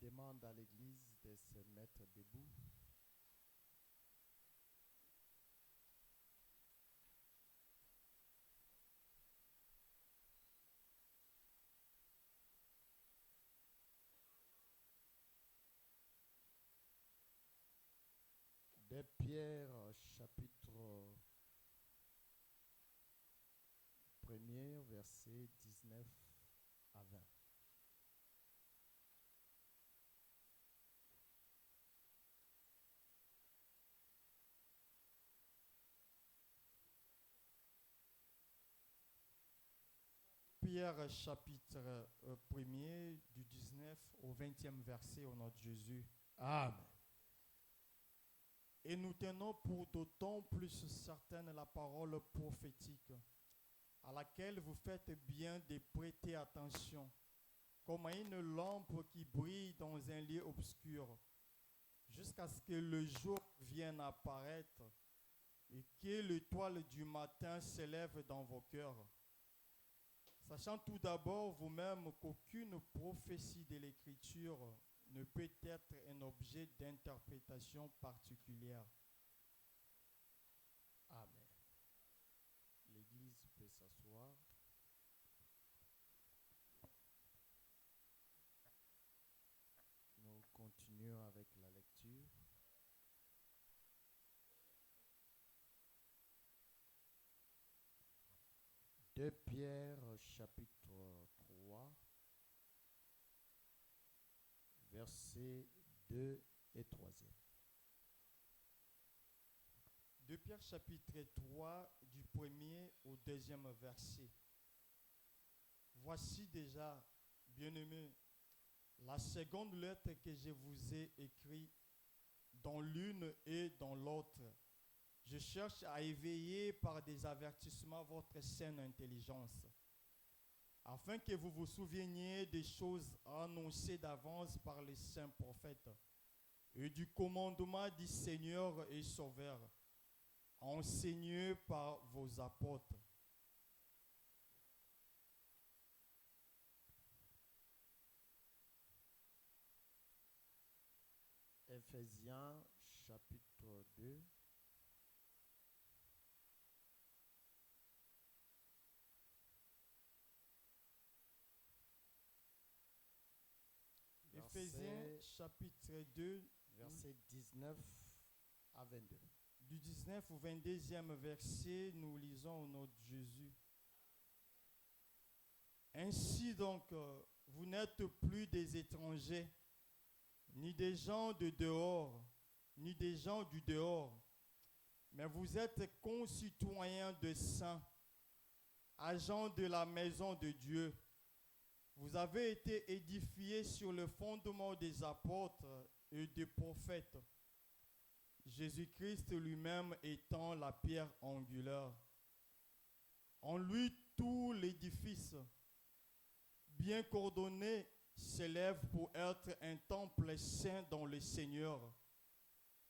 demande à l'Église de se mettre debout. De Pierre, chapitre 1er, versets 19 à 20. Pierre, chapitre 1er, du 19 au 20e verset, au nom de Jésus. Amen. Et nous tenons pour d'autant plus certaine la parole prophétique, à laquelle vous faites bien de prêter attention, comme à une lampe qui brille dans un lieu obscur, jusqu'à ce que le jour vienne apparaître et que l'étoile du matin s'élève dans vos cœurs. Sachant tout d'abord vous-même qu'aucune prophétie de l'Écriture ne peut être un objet d'interprétation particulière. Amen. L'Église peut s'asseoir. Nous continuons avec la lecture. De Pierre, chapitre 3, versets 2 et 3. De Pierre, chapitre 3, du 1er au 2e verset. Voici déjà, bien-aimés, la seconde lettre que je vous ai écrite dans l'une et dans l'autre. Je cherche à éveiller par des avertissements votre saine intelligence, afin que vous vous souveniez des choses annoncées d'avance par les saints prophètes et du commandement du Seigneur et Sauveur, enseigné par vos apôtres. Éphésiens chapitre 2. Éphésiens chapitre 2, verset 19 à 22. Du 19 au 22e verset, nous lisons au nom de Jésus. Ainsi donc, vous n'êtes plus des étrangers, ni des gens de dehors, ni des gens du dehors, mais vous êtes concitoyens de saints, agents de la maison de Dieu. Vous avez été édifiés sur le fondement des apôtres et des prophètes, Jésus-Christ lui-même étant la pierre angulaire. En lui, tout l'édifice, bien coordonné, s'élève pour être un temple saint dans le Seigneur.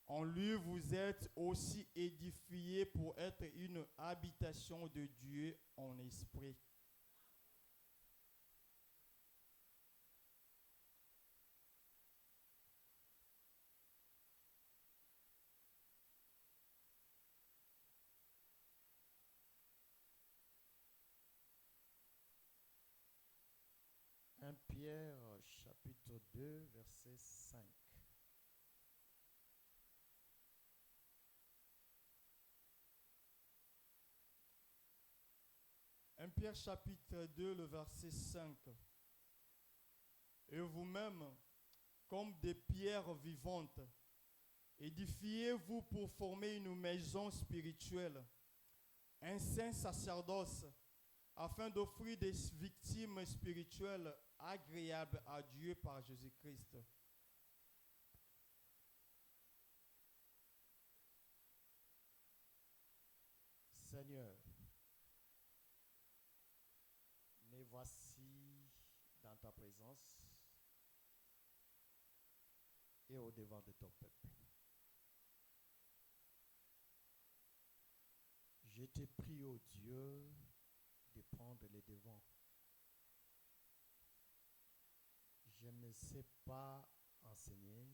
En lui, vous êtes aussi édifiés pour être une habitation de Dieu en esprit. Pierre, chapitre 2, verset 5. Pierre, chapitre 2, le verset 5. Et vous-même, comme des pierres vivantes, édifiez-vous pour former une maison spirituelle, un saint sacerdoce, afin d'offrir des victimes spirituelles agréables à Dieu par Jésus-Christ. Seigneur, me voici dans ta présence et au devant de ton peuple. Je te prie, ô Dieu, de prendre les devants. Je ne sais pas enseigner.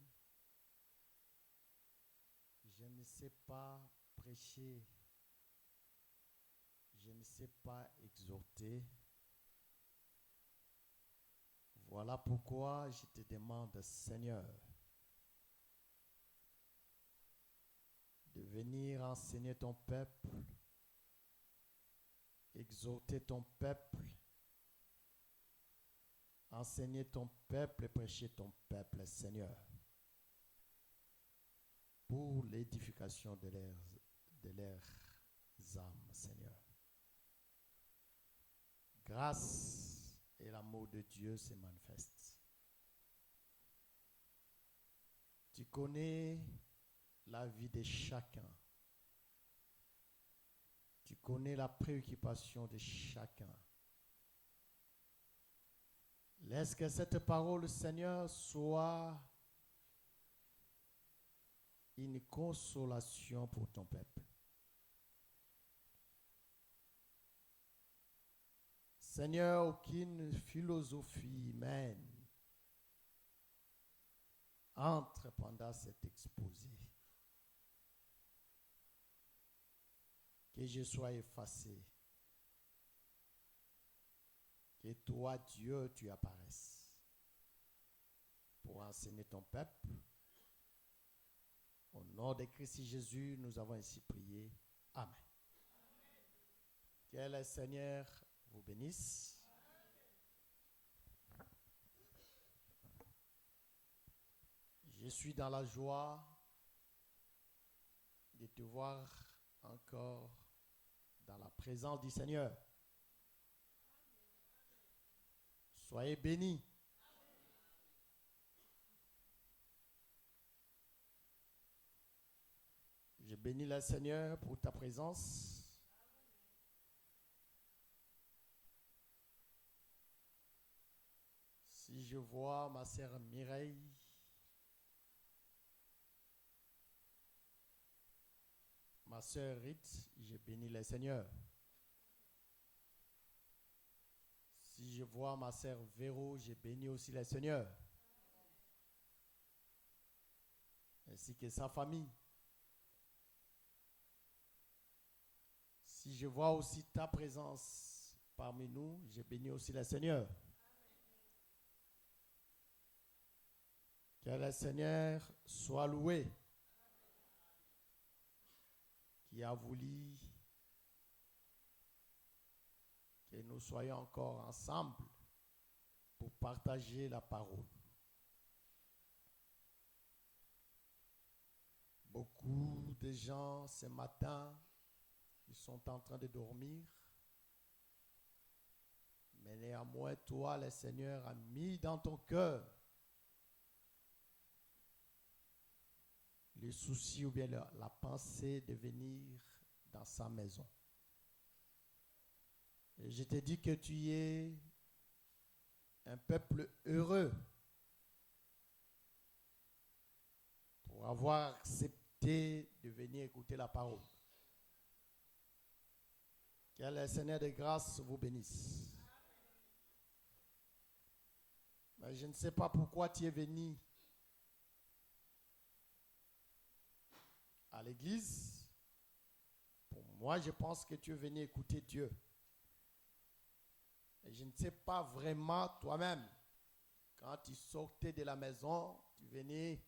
Je ne sais pas prêcher. Je ne sais pas exhorter. Voilà pourquoi je te demande, Seigneur, de venir enseigner ton peuple, exhorter ton peuple, enseigner ton peuple et prêcher ton peuple, Seigneur, pour l'édification de leurs âmes, Seigneur. Grâce et l'amour de Dieu se manifestent. Tu connais la vie de chacun. Tu connais la préoccupation de chacun. Laisse que cette parole, Seigneur, soit une consolation pour ton peuple. Seigneur, aucune philosophie humaine entre pendant cet exposé. Que je sois effacé. Que toi, Dieu, tu apparaisses pour enseigner ton peuple. Au nom de Christ Jésus, nous avons ainsi prié. Amen. Que le Seigneur vous bénisse. Je suis dans la joie de te voir encore dans la présence du Seigneur. Soyez bénis. Je bénis le Seigneur pour ta présence. Si je vois ma sœur Mireille, ma sœur Rite, je bénis le Seigneur. Si je vois ma sœur Véro, je bénis aussi le Seigneur. Ainsi que sa famille. Si je vois aussi ta présence parmi nous, je bénis aussi le Seigneur. Que le Seigneur soit loué, qui a voulu que nous soyons encore ensemble pour partager la parole. Beaucoup de gens ce matin, ils sont en train de dormir, mais néanmoins, toi, le Seigneur, a mis dans ton cœur le souci ou bien la pensée de venir dans sa maison. Et je te dis que tu es un peuple heureux pour avoir accepté de venir écouter la parole. Que le Seigneur de grâce vous bénisse. Mais je ne sais pas pourquoi tu es venu à l'église. Pour moi, je pense que tu es venu écouter Dieu. Et je ne sais pas vraiment toi-même, quand tu sortais de la maison, tu venais,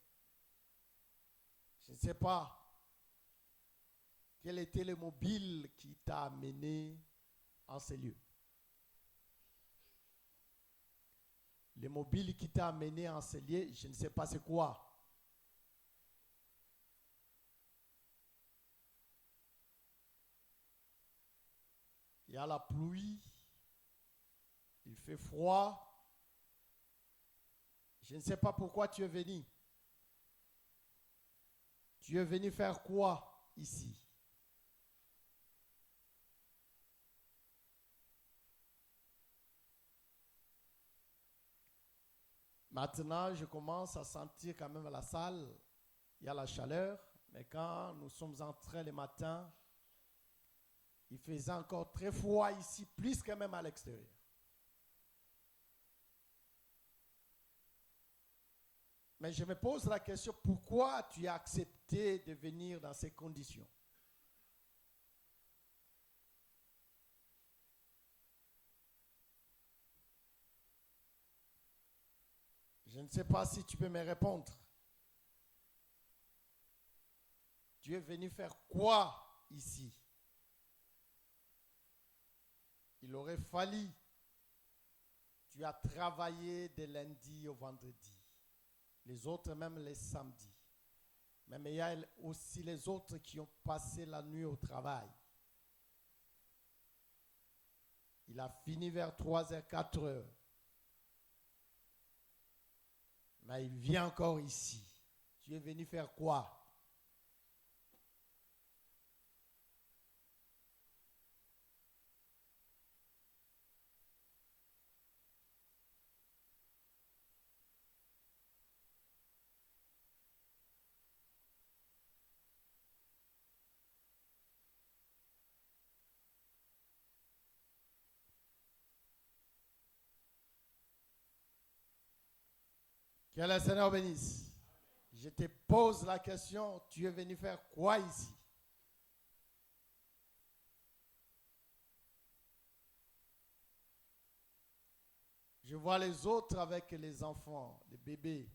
je ne sais pas quel était le mobile qui t'a amené en ces lieux. Le mobile qui t'a amené en ces lieux, je ne sais pas c'est quoi. Il y a la pluie, il fait froid. Je ne sais pas pourquoi tu es venu. Tu es venu faire quoi ici? Maintenant, je commence à sentir quand même à la salle, il y a la chaleur, mais quand nous sommes entrés le matin, il faisait encore très froid ici, plus que même à l'extérieur. Mais je me pose la question, pourquoi tu as accepté de venir dans ces conditions? Je ne sais pas si tu peux me répondre. Tu es venu faire quoi ici? Il aurait fallu. Tu as travaillé de lundi au vendredi. Les autres même les samedis. Même il y a aussi les autres qui ont passé la nuit au travail. Il a fini vers 3h, 4h. Mais il vient encore ici. Tu es venu faire quoi? Que le Seigneur bénisse. Je te pose la question, tu es venu faire quoi ici? Je vois les autres avec les enfants, les bébés.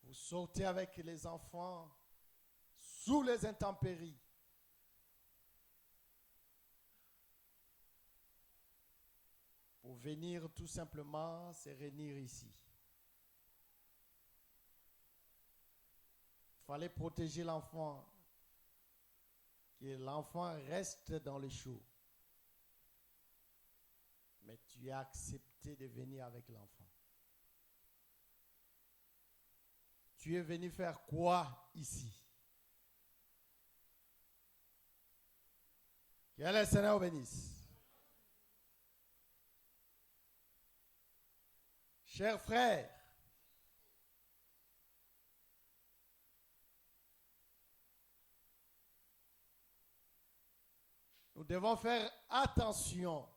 Vous sortez avec les enfants sous les intempéries. Pour venir tout simplement se réunir ici. Il fallait protéger l'enfant, que l'enfant reste dans le chaud. Mais tu as accepté de venir avec l'enfant. Tu es venu faire quoi ici? Que le Seigneur bénisse. Chers frères, nous devons faire attention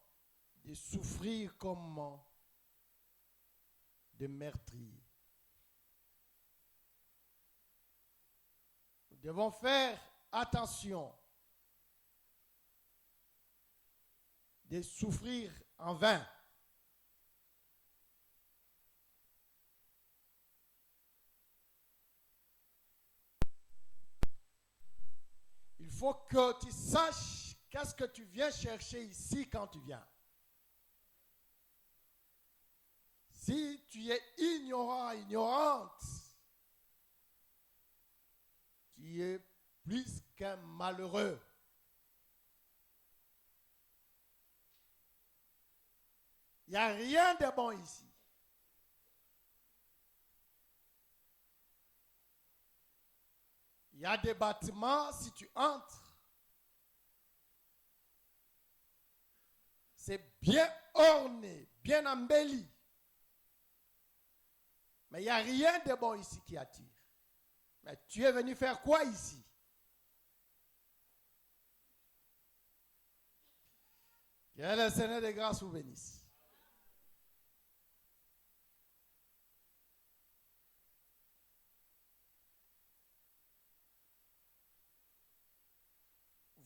de souffrir comme des meurtriers. Nous devons faire attention de souffrir en vain. Il faut que tu saches qu'est-ce que tu viens chercher ici quand tu viens. Si tu es ignorant, ignorante, tu es plus qu'un malheureux. Il n'y a rien de bon ici. Il y a des bâtiments, si tu entres, c'est bien orné, bien embelli. Mais il n'y a rien de bon ici qui attire. Mais tu es venu faire quoi ici? Que le Seigneur de grâce vous bénisse.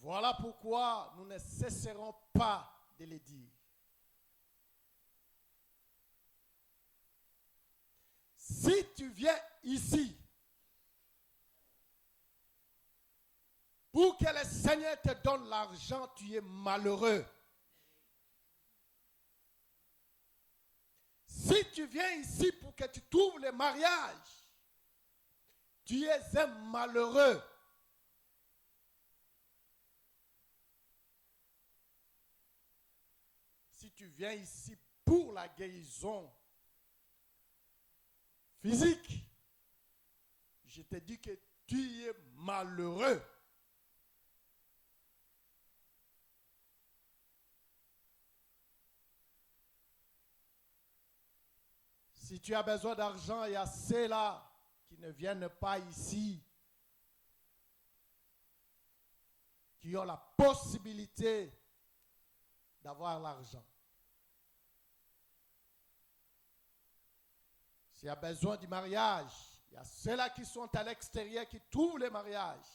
Voilà pourquoi nous ne cesserons pas de le dire. Si tu viens ici pour que le Seigneur te donne l'argent, tu es malheureux. Si tu viens ici pour que tu trouves le mariage, tu es un malheureux. Si tu viens ici pour la guérison physique, je te dis que tu es malheureux. Si tu as besoin d'argent, il y a ceux-là qui ne viennent pas ici, qui ont la possibilité d'avoir l'argent. S'il y a besoin du mariage, il y a ceux-là qui sont à l'extérieur qui trouvent les mariages.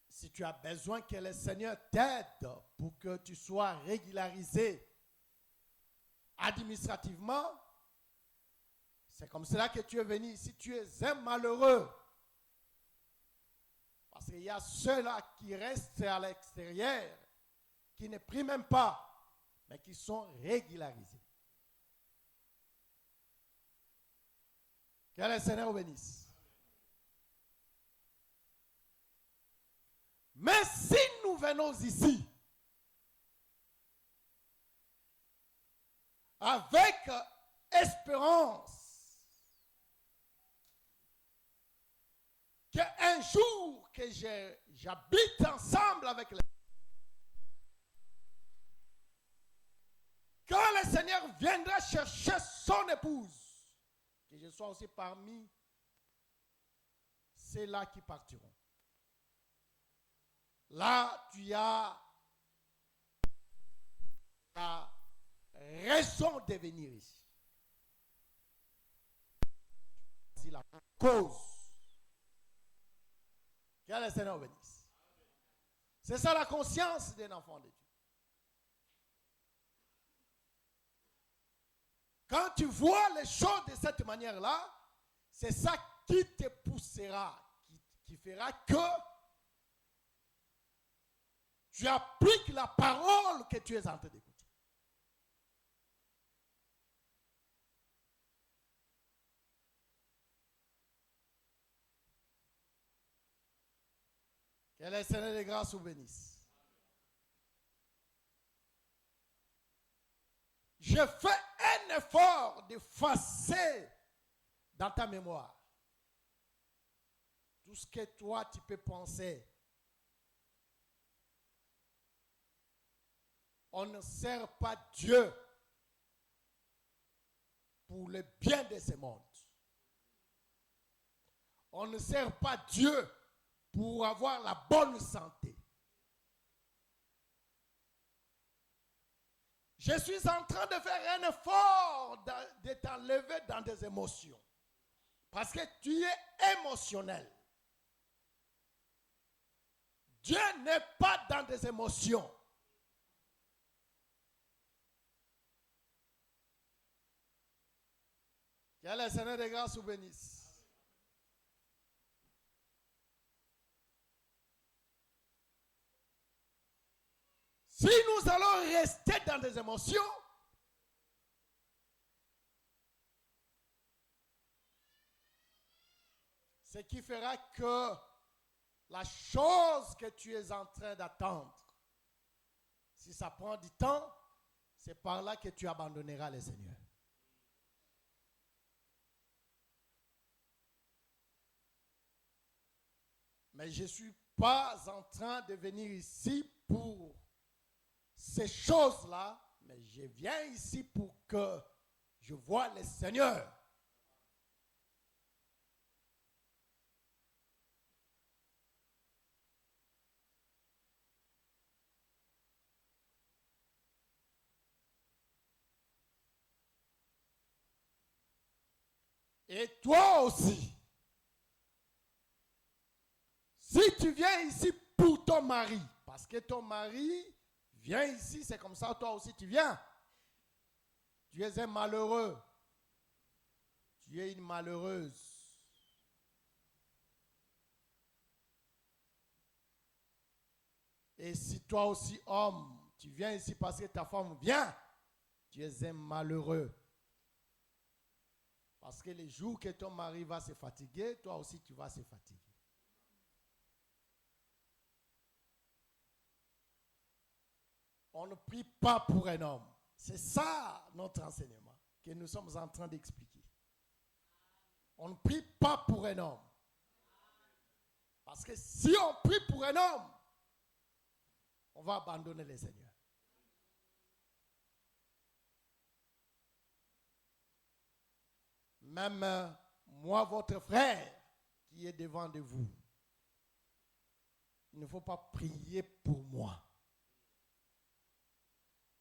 Si tu as besoin que le Seigneur t'aide pour que tu sois régularisé administrativement, c'est comme cela que tu es venu. Si tu es un malheureux, parce qu'il y a ceux-là qui restent à l'extérieur, qui ne prient même pas, mais qui sont régularisés. Que le Seigneur vous bénisse. Mais si nous venons ici avec espérance qu'un jour que j'habite ensemble avec les... Quand le Seigneur viendra chercher son épouse, que je sois aussi parmi ceux-là qui partiront. Là, tu as la raison de venir ici. C'est la cause. Que le Seigneur bénisse. C'est ça la conscience d'un enfant de Dieu. Quand tu vois les choses de cette manière-là, c'est ça qui te poussera, qui fera que tu appliques la parole que tu es en train d'écouter. Que le Seigneur de grâce vous bénisse. Je fais un effort d'effacer dans ta mémoire tout ce que toi tu peux penser. On ne sert pas Dieu pour le bien de ce monde. On ne sert pas Dieu pour avoir la bonne santé. Je suis en train de faire un effort de t'enlever dans des émotions. Parce que tu es émotionnel. Dieu n'est pas dans des émotions. Que le Seigneur de grâce vous bénisse. Si nous allons rester dans des émotions, ce qui fera que la chose que tu es en train d'attendre, si ça prend du temps, c'est par là que tu abandonneras le Seigneur. Mais je ne suis pas en train de venir ici pour ces choses-là, mais je viens ici pour que je voie le Seigneur. Et toi aussi, si tu viens ici pour ton mari, parce que ton mari vient ici, c'est comme ça, toi aussi tu viens. Tu es un malheureux. Tu es une malheureuse. Et si toi aussi, homme, tu viens ici parce que ta femme vient, tu es un malheureux. Parce que les jours que ton mari va se fatiguer, toi aussi tu vas se fatiguer. On ne prie pas pour un homme. C'est ça notre enseignement que nous sommes en train d'expliquer. On ne prie pas pour un homme. Parce que si on prie pour un homme, on va abandonner le Seigneur. Même moi, votre frère, qui est devant de vous, il ne faut pas prier pour moi.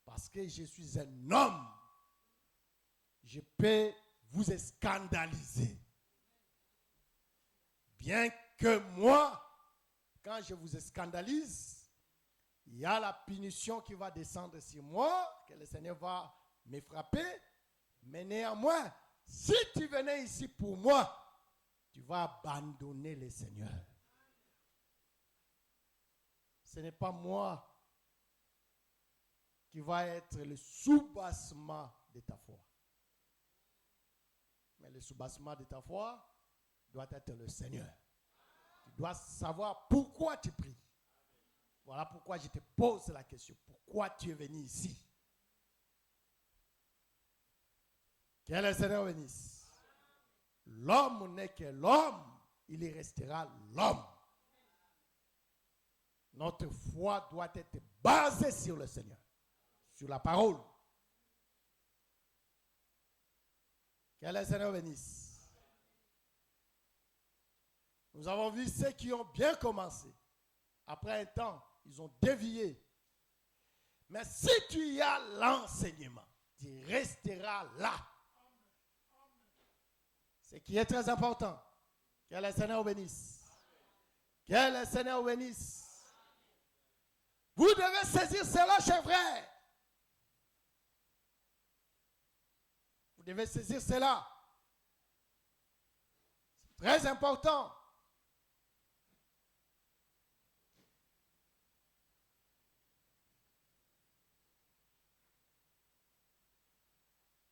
Parce que je suis un homme, je peux vous scandaliser. Bien que moi, quand je vous scandalise, il y a la punition qui va descendre sur moi, que le Seigneur va me frapper. Mais néanmoins, si tu venais ici pour moi, tu vas abandonner le Seigneur. Ce n'est pas moi qui va être le soubassement de ta foi. Mais le soubassement de ta foi doit être le Seigneur. Tu dois savoir pourquoi tu pries. Voilà pourquoi je te pose la question. Pourquoi tu es venu ici? Que le Seigneur bénisse. L'homme n'est que l'homme, il y restera l'homme. Notre foi doit être basée sur le Seigneur, sur la parole. Que le Seigneur bénisse. Nous avons vu ceux qui ont bien commencé. Après un temps, ils ont dévié. Mais si tu y as l'enseignement, tu resteras là. Ce qui est très important. Que le Seigneur bénisse. Que le Seigneur bénisse. Vous devez saisir cela, chers frères. Vous devez saisir cela. C'est très important.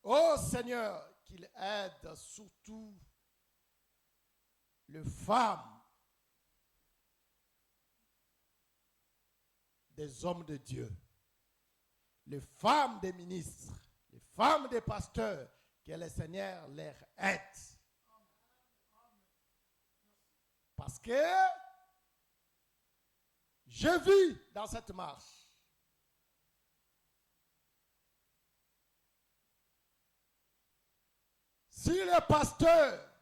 Oh Seigneur, qu'il aide surtout les femmes des hommes de Dieu, les femmes des ministres, les femmes des pasteurs, que le Seigneur leur aide. Parce que je vis dans cette marche. Si le pasteur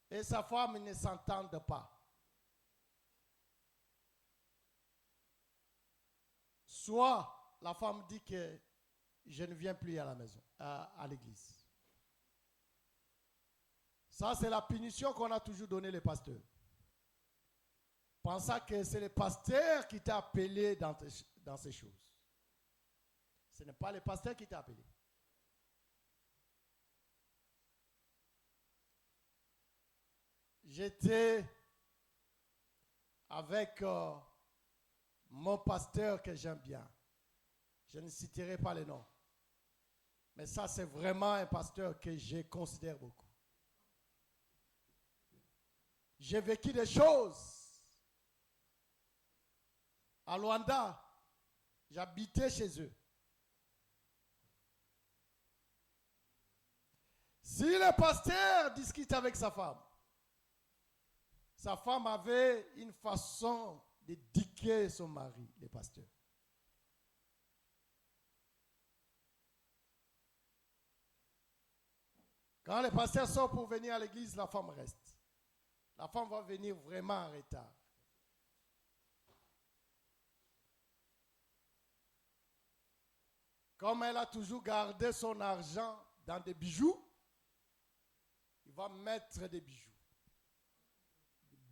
et sa femme ne s'entendent pas, soit la femme dit que je ne viens plus à la maison, à l'église. Ça, c'est la punition qu'on a toujours donnée les pasteurs. Pensant que c'est le pasteur qui t'a appelé dans ces choses. Ce n'est pas le pasteur qui t'a appelé. J'étais avec mon pasteur que j'aime bien. Je ne citerai pas les noms. Mais ça, c'est vraiment un pasteur que je considère beaucoup. J'ai vécu des choses. À Luanda, j'habitais chez eux. Si le pasteur discute avec sa femme avait une façon de diquer son mari, le pasteur. Quand le pasteur sort pour venir à l'église, la femme reste. La femme va venir vraiment en retard. Comme elle a toujours gardé son argent dans des bijoux, il va mettre des bijoux.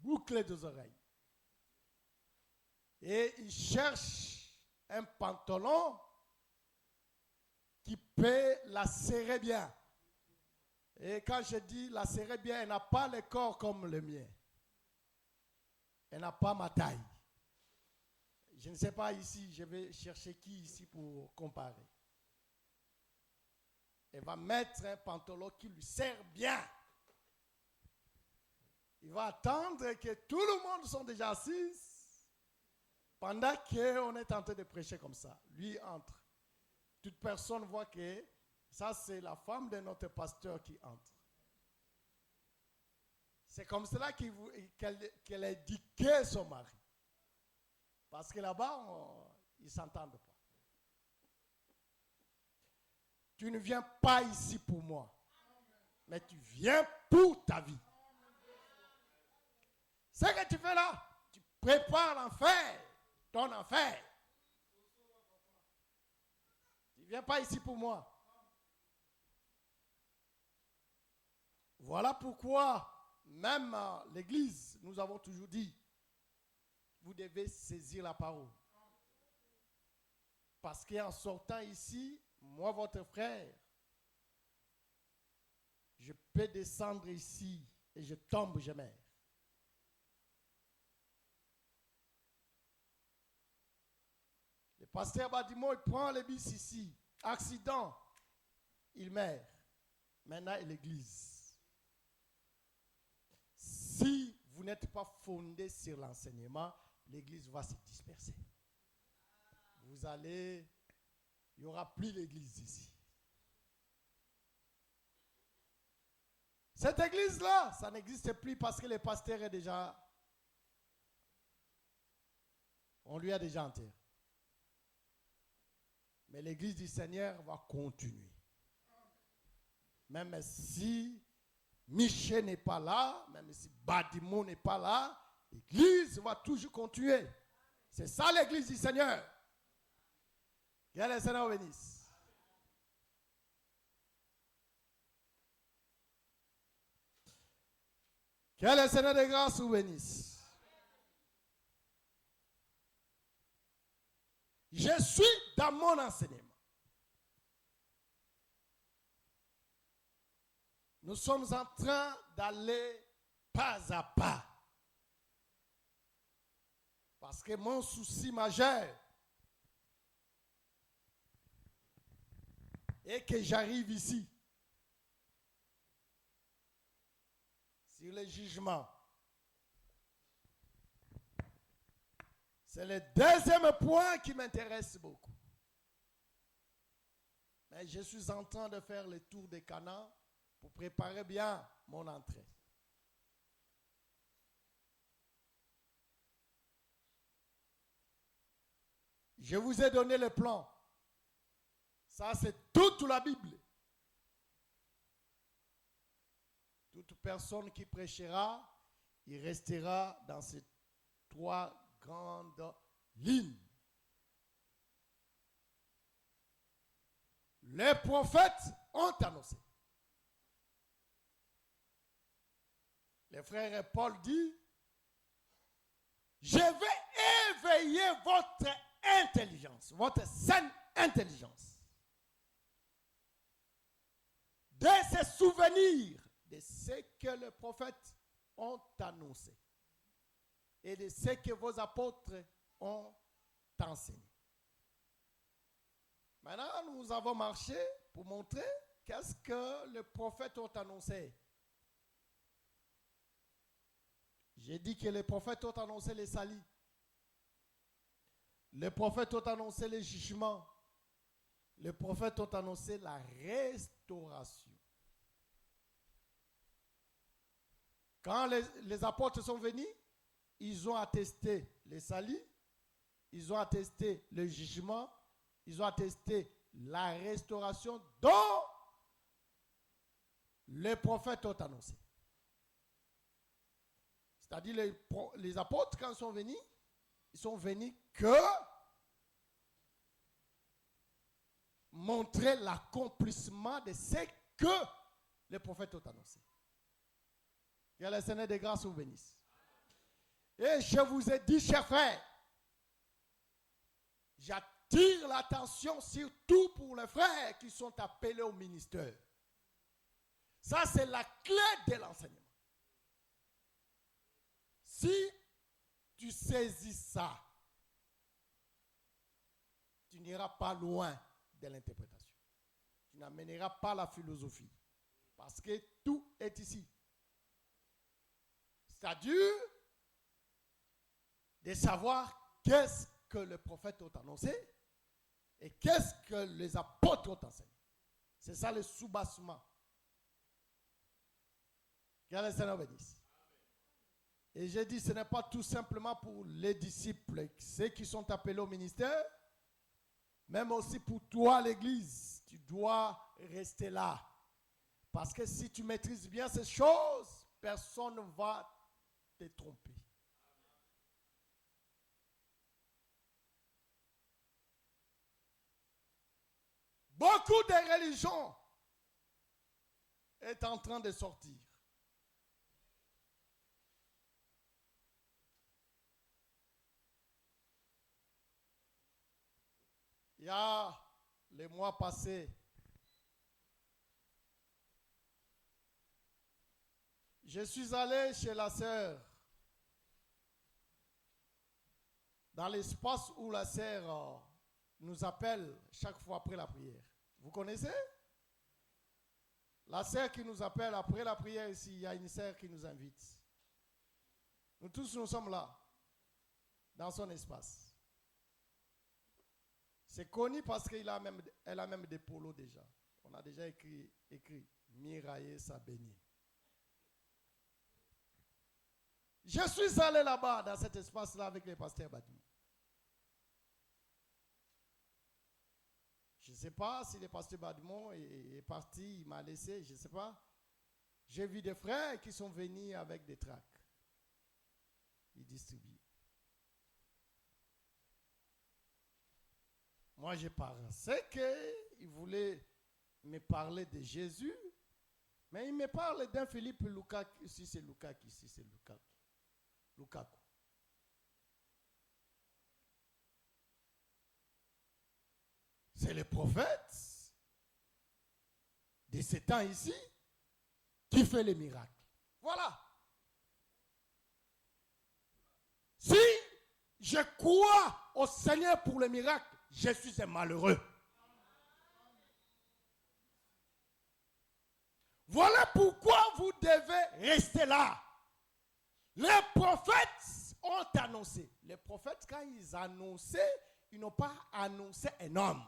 Boucles des oreilles. Et il cherche un pantalon qui peut la serrer bien. Et quand je dis la serrer bien, elle n'a pas le corps comme le mien. Elle n'a pas ma taille. Je ne sais pas ici, je vais chercher qui ici pour comparer. Elle va mettre un pantalon qui lui sert bien. Il va attendre que tout le monde soit déjà assis pendant qu'on est en train de prêcher comme ça. Lui entre. Toute personne voit que ça, c'est la femme de notre pasteur qui entre. C'est comme cela qu'elle a éduqué son mari. Parce que là-bas, ils ne s'entendent pas. Tu ne viens pas ici pour moi, mais tu viens pour ta vie. Ce que tu fais là, tu prépares l'enfer, ton enfer. viens pas ici pour moi. Voilà pourquoi, même à l'église, nous avons toujours dit, vous devez saisir la parole. Parce qu'en sortant ici, moi, votre frère, je peux descendre ici et je tombe, je meurs. Le pasteur Badimo, il prend le bus ici. Accident, il meurt. Maintenant, il est l'église. Si vous n'êtes pas fondé sur l'enseignement, l'église va se disperser. Vous allez, il n'y aura plus l'église ici. Cette église-là, ça n'existe plus parce que le pasteur est déjà, on lui a déjà enterré. Mais l'église du Seigneur va continuer. Même si Michel n'est pas là, même si Badimo n'est pas là, l'église va toujours continuer. C'est ça l'église du Seigneur. Que le Seigneur bénisse. Que le Seigneur de grâce vous bénisse. Je suis dans mon enseignement. Nous sommes en train d'aller pas à pas. Parce que mon souci majeur est que j'arrive ici. Sur le jugement. C'est le deuxième point qui m'intéresse beaucoup. Mais je suis en train de faire le tour des Canaan pour préparer bien mon entrée. Je vous ai donné le plan. Ça, c'est toute la Bible. Toute personne qui prêchera, il restera dans ces trois grandes lignes. Les prophètes ont annoncé. Le frère Paul dit, je vais éveiller votre intelligence, votre saine intelligence, de se souvenir de ce que les prophètes ont annoncé et de ce que vos apôtres ont enseigné. Maintenant, nous avons marché pour montrer qu'est-ce que les prophètes ont annoncé. J'ai dit que les prophètes ont annoncé les salis. Les prophètes ont annoncé les jugements. Les prophètes ont annoncé la restauration. Quand les apôtres sont venus, ils ont attesté les salis, ils ont attesté le jugement, ils ont attesté la restauration dont les prophètes ont annoncé. C'est-à-dire les apôtres, quand ils sont venus que montrer l'accomplissement de ce que les prophètes ont annoncé. Que le Seigneur de grâce vous bénisse. Et je vous ai dit, chers frères, j'attire l'attention surtout pour les frères qui sont appelés au ministère. Ça, c'est la clé de l'enseignement. Si tu saisis ça, tu n'iras pas loin de l'interprétation. Tu n'amèneras pas la philosophie. Parce que tout est ici. C'est-à-dire de savoir qu'est-ce que les prophètes ont annoncé et qu'est-ce que les apôtres ont enseigné. C'est ça le soubassement. Que le Seigneur bénisse. Et j'ai dit, ce n'est pas tout simplement pour les disciples, ceux qui sont appelés au ministère, même aussi pour toi, l'Église, tu dois rester là. Parce que si tu maîtrises bien ces choses, personne ne va te tromper. Beaucoup de religions est en train de sortir. Il y a les mois passés, je suis allé chez la sœur, dans l'espace où la sœur nous appelle chaque fois après la prière. Vous connaissez? La sœur qui nous appelle après la prière ici, il y a une sœur qui nous invite. Nous tous, nous sommes là, dans son espace. C'est connu parce qu'elle a même des polos déjà. On a déjà écrit Miraye Sabeni. Je suis allé là-bas, dans cet espace-là, avec le pasteur Badou. Je ne sais pas si le pasteur Badmon est parti, il m'a laissé, je ne sais pas. J'ai vu des frères qui sont venus avec des tracts. Ils distribuent. Moi, je pensais qu'il voulait me parler de Jésus, mais il me parle d'un Philippe Lukaku. Ici, c'est Lukaku, ici, c'est Lukaku. C'est le prophète de ce temps ici qui fait les miracles. Voilà. Si je crois au Seigneur pour les miracles, je suis un malheureux. Voilà pourquoi vous devez rester là. Les prophètes ont annoncé. Les prophètes, quand ils annonçaient, ils n'ont pas annoncé un homme.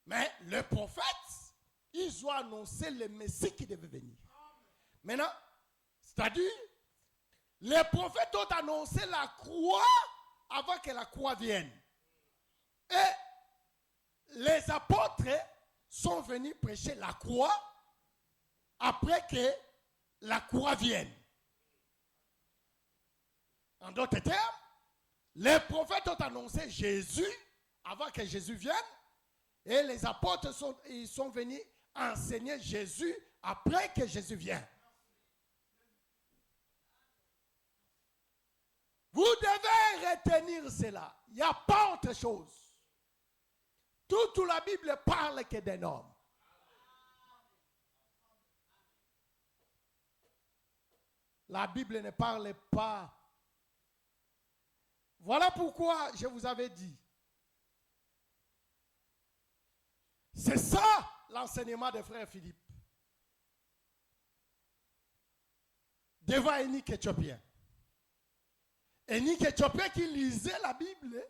Mais les prophètes, ils ont annoncé le Messie qui devait venir. Maintenant, c'est-à-dire, les prophètes ont annoncé la croix avant que la croix vienne. Et les apôtres sont venus prêcher la croix après que la croix vienne. En d'autres termes, les prophètes ont annoncé Jésus avant que Jésus vienne. Et les apôtres sont venus enseigner Jésus après que Jésus vienne. Vous devez retenir cela. Il n'y a pas autre chose. Toute la Bible parle que d'un homme. La Bible ne parle pas. Voilà pourquoi je vous avais dit. C'est ça l'enseignement des frères Philippe. Devant un unique Éthiopien. Un unique Éthiopien qui lisait la Bible.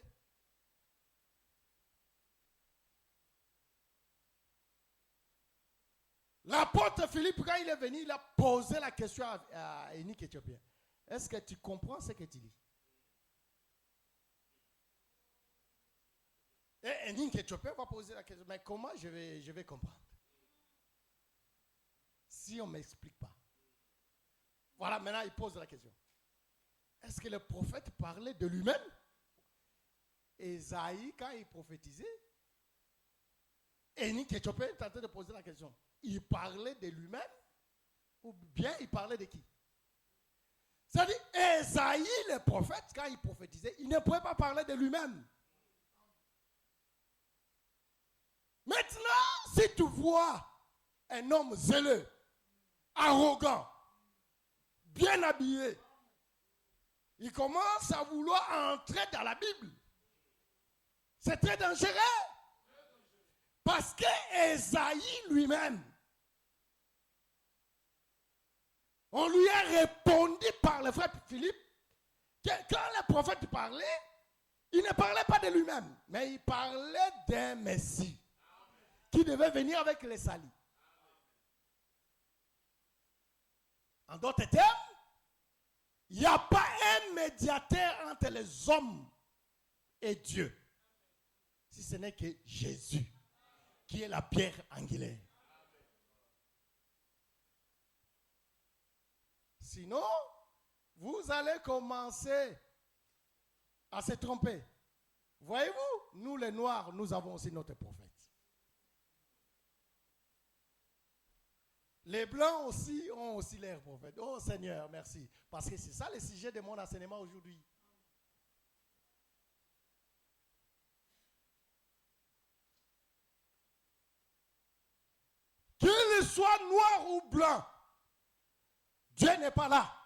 L'apôtre Philippe, quand il est venu, il a posé la question à un unique Éthiopien. Est-ce que tu comprends ce que tu lis? Et un unique Éthiopien va poser la question, mais comment je vais comprendre? Si on ne m'explique pas. Voilà, maintenant il pose la question. Est-ce que le prophète parlait de lui-même? Ésaïe, quand il prophétisait, Énique Éthiopien est en train de poser la question. Il parlait de lui-même ou bien il parlait de qui? C'est-à-dire, Ésaïe, le prophète, quand il prophétisait, il ne pouvait pas parler de lui-même. Maintenant, si tu vois un homme zéleux, arrogant, bien habillé, il commence à vouloir entrer dans la Bible. C'est très dangereux. Parce que Ésaïe lui-même, on lui a répondu par le frère Philippe que quand le prophète parlait, il ne parlait pas de lui-même, mais il parlait d'un Messie qui devait venir avec les salis. En d'autres termes, il n'y a pas un médiateur entre les hommes et Dieu, si ce n'est que Jésus, qui est la pierre angulaire. Sinon, vous allez commencer à se tromper. Voyez-vous, nous les Noirs, nous avons aussi notre prophète. Les Blancs aussi ont aussi leur prophète. Oh Seigneur, merci. Parce que c'est ça le sujet de mon enseignement aujourd'hui. Qu'il soit noir ou blanc, Dieu n'est pas là.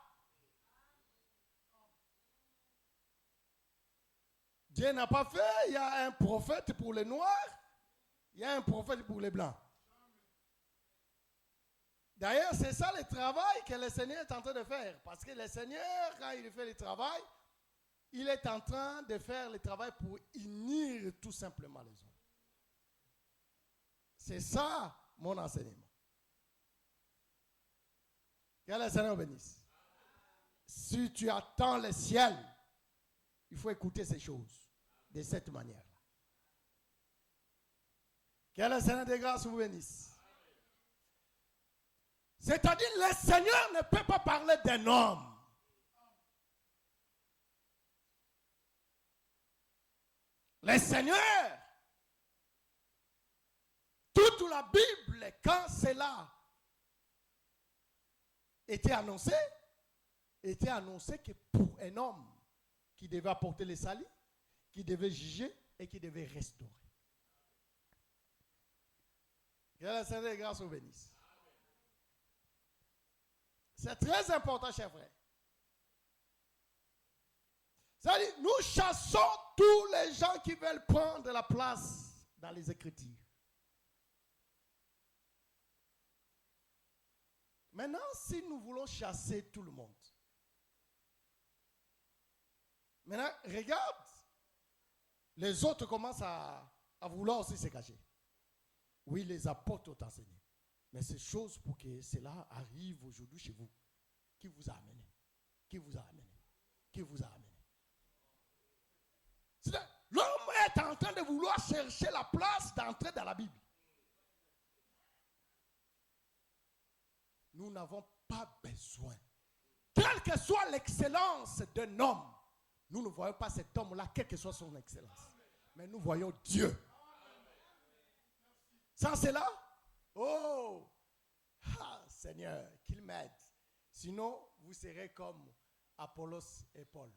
Dieu n'a pas fait, il y a un prophète pour les noirs, il y a un prophète pour les blancs. D'ailleurs, c'est ça le travail que le Seigneur est en train de faire. Parce que le Seigneur, quand il fait le travail, il est en train de faire le travail pour unir tout simplement les hommes. C'est ça mon enseignement. Que le Seigneur bénisse. Si tu attends le ciel, il faut écouter ces choses de cette manière-là. Que le Seigneur de grâce vous bénisse. C'est-à-dire, le Seigneur ne peut pas parler d'un homme. Le Seigneur, toute la Bible, quand cela était annoncé que pour un homme qui devait apporter le salut, qui devait juger et qui devait restaurer. Que le Seigneur de grâce vous bénisse. C'est très important, chers frères. C'est-à-dire, nous chassons tous les gens qui veulent prendre la place dans les Écritures. Maintenant, si nous voulons chasser tout le monde, maintenant, regarde, les autres commencent à vouloir aussi se cacher. Oui, les apôtres ont enseigné. Mais c'est chose pour que cela arrive aujourd'hui chez vous. Qui vous a amené? Qui vous a amené? Qui vous a amené? L'homme est en train de vouloir chercher la place d'entrer dans la Bible. Nous n'avons pas besoin. Quelle que soit l'excellence d'un homme, nous ne voyons pas cet homme-là, quelle que soit son excellence. Mais nous voyons Dieu. Sans cela, oh, Seigneur, qu'il m'aide. Sinon, vous serez comme Apollos et Paul.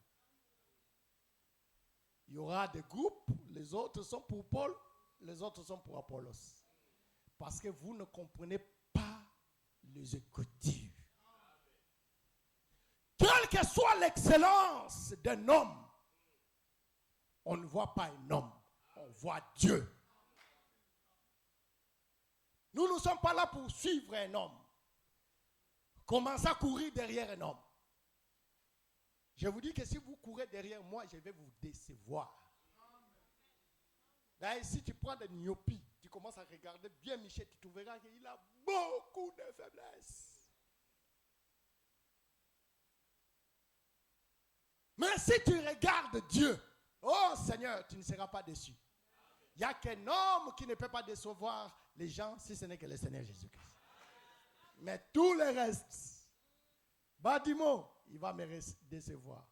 Il y aura des groupes, les autres sont pour Paul, les autres sont pour Apollos. Parce que vous ne comprenez pas les Écritures. Quelle que soit l'excellence d'un homme, on ne voit pas un homme, on voit Dieu. Nous ne sommes pas là pour suivre un homme. Commencez à courir derrière un homme. Je vous dis que si vous courez derrière moi, je vais vous décevoir. D'ailleurs, si tu prends de myopie, tu commences à regarder bien Michel, tu trouveras qu'il a beaucoup de faiblesses. Mais si tu regardes Dieu, oh Seigneur, tu ne seras pas déçu. Il n'y a qu'un homme qui ne peut pas décevoir les gens si ce n'est que le Seigneur Jésus-Christ. Mais tout le reste, Badimo, il va me décevoir.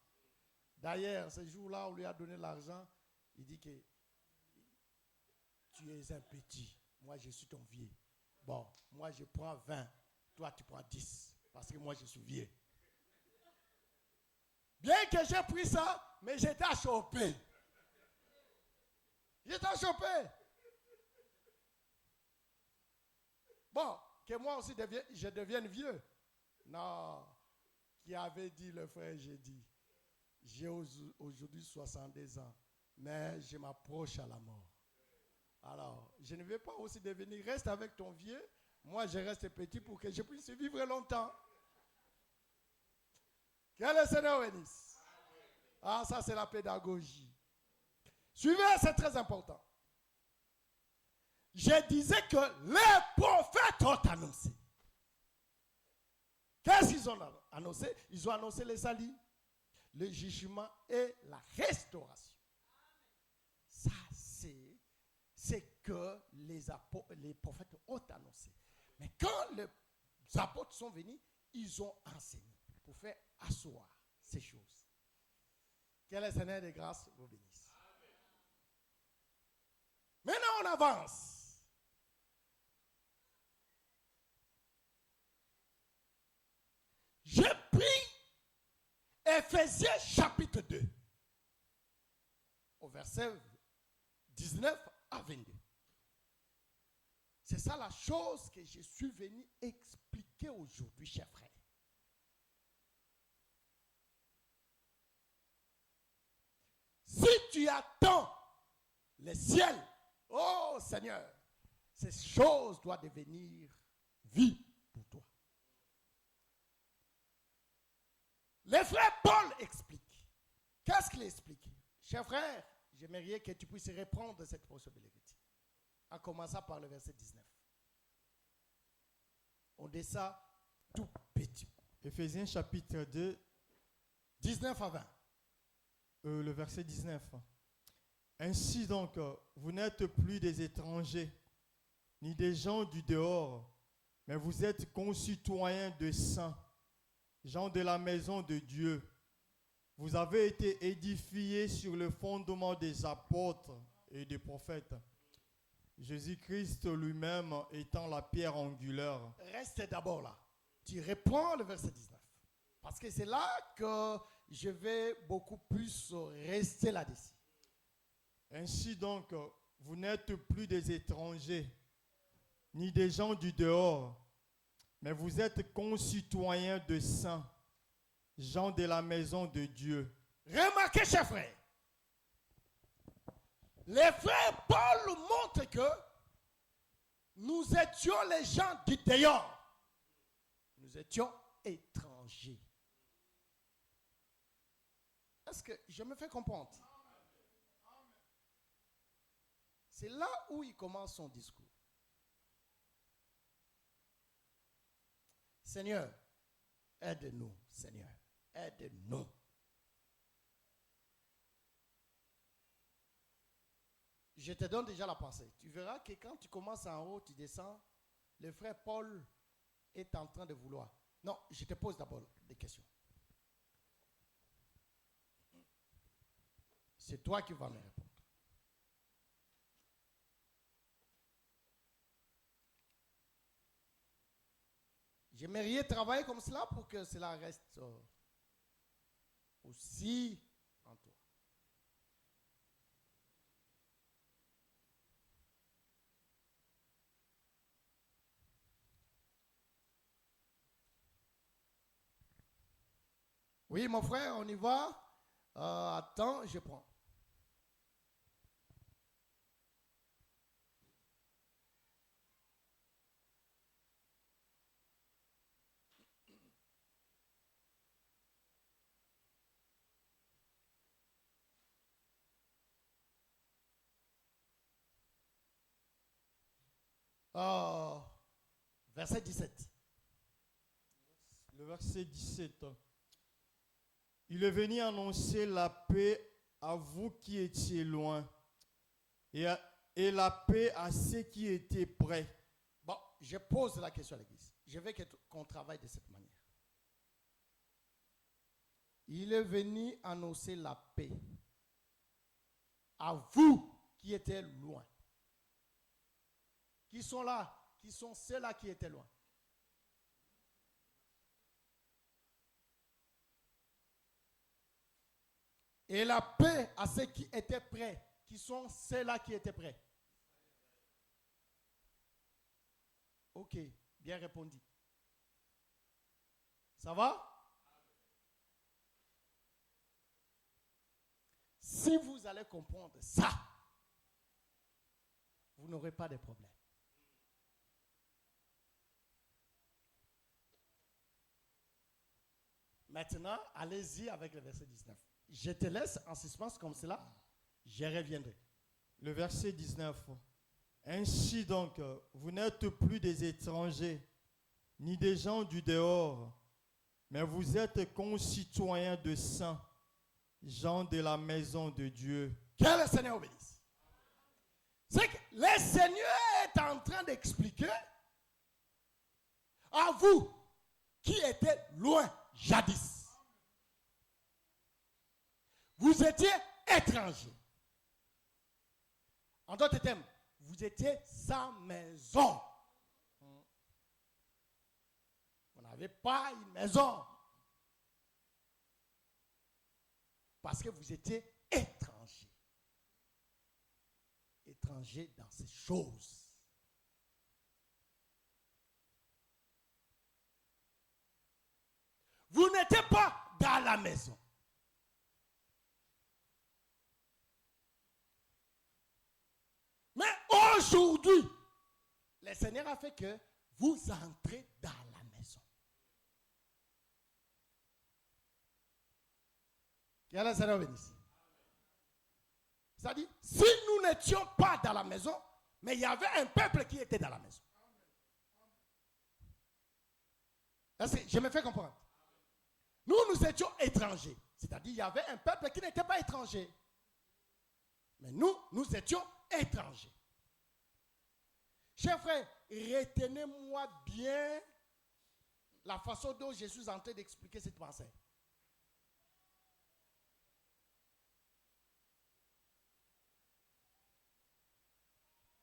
D'ailleurs, ce jour-là, on lui a donné l'argent, il dit que tu es un petit, moi je suis ton vieux. Bon, moi je prends 20, toi tu prends 10, parce que moi je suis vieux. Bien que j'ai pris ça, mais j'étais achoppé. J'étais achoppé. Bon, que moi aussi je devienne vieux. Non, qui avait dit le frère, j'ai dit, j'ai aujourd'hui 62 ans, mais je m'approche à la mort. Alors, je ne vais pas aussi devenir, reste avec ton vieux, moi je reste petit pour que je puisse vivre longtemps. Que le Seigneur bénisse. Ah, ça c'est la pédagogie. Suivez, c'est très important. Je disais que les prophètes ont annoncé. Qu'est-ce qu'ils ont annoncé? Ils ont annoncé le salut, le jugement et la restauration. Ça, c'est ce que les prophètes ont annoncé. Mais quand les apôtres sont venus, ils ont enseigné pour faire asseoir ces choses. Que le Seigneur de grâce vous bénisse. Maintenant, on avance. J'ai pris Éphésiens chapitre 2, au verset 19 à 22. C'est ça la chose que je suis venu expliquer aujourd'hui, chers frères. Si tu attends le ciel, oh Seigneur, ces choses doivent devenir vie pour toi. Le frère Paul explique. Qu'est-ce qu'il explique? Cher frère, j'aimerais que tu puisses reprendre cette portion de l'Écriture, en commençant par le verset 19. On descend tout petit. Éphésiens chapitre 2, 19 à 20. le verset 19. Ainsi donc, vous n'êtes plus des étrangers, ni des gens du dehors, mais vous êtes concitoyens de saints, gens de la maison de Dieu. Vous avez été édifiés sur le fondement des apôtres et des prophètes, Jésus-Christ lui-même étant la pierre angulaire. Reste d'abord là. Tu reprends le verset 19. Parce que c'est là que je vais beaucoup plus rester là-dessus. Ainsi donc, vous n'êtes plus des étrangers, ni des gens du dehors, mais vous êtes concitoyens de saints, gens de la maison de Dieu. Remarquez, chers frères, les frères Paul montre que nous étions les gens du dehors. Nous étions étrangers. Est-ce que je me fais comprendre? C'est là où il commence son discours. Seigneur, aide-nous, Seigneur, aide-nous. Je te donne déjà la pensée. Tu verras que quand tu commences en haut, tu descends, le frère Paul est en train de vouloir. Non, je te pose d'abord des questions. C'est toi qui vas me répondre. J'aimerais travailler comme cela pour que cela reste aussi en toi. Oui, mon frère, on y va. Attends, je prends. Verset 17. Le verset 17. Il est venu annoncer la paix à vous qui étiez loin et la paix à ceux qui étaient près. Bon, je pose la question à l'église. Je veux qu'on travaille de cette manière. Il est venu annoncer la paix à vous qui étiez loin. Qui sont là? Qui sont ceux-là qui étaient loin? Et la paix à ceux qui étaient prêts. Qui sont ceux-là qui étaient prêts? Ok, bien répondu. Ça va? Si vous allez comprendre ça, vous n'aurez pas de problème. Maintenant, allez-y avec le verset 19. Je te laisse en suspense comme cela. Je reviendrai. Le verset 19. Ainsi donc, vous n'êtes plus des étrangers, ni des gens du dehors, mais vous êtes concitoyens de saints, gens de la maison de Dieu. Que le Seigneur obéisse. C'est que le Seigneur est en train d'expliquer à vous qui étiez loin jadis. Vous étiez étrangers. En d'autres termes, vous étiez sans maison. Vous n'avez pas une maison. Parce que vous étiez étrangers. Étrangers dans ces choses. Vous n'étiez pas dans la maison. Mais aujourd'hui, le Seigneur a fait que vous entrez dans la maison. Que le Seigneur bénisse. C'est-à-dire, si nous n'étions pas dans la maison, mais il y avait un peuple qui était dans la maison. Est-ce que je me fais comprendre? Nous étions étrangers. C'est-à-dire, il y avait un peuple qui n'était pas étranger. Mais nous étions étrangers. Chers frères, retenez-moi bien la façon dont je suis en train d'expliquer cette pensée.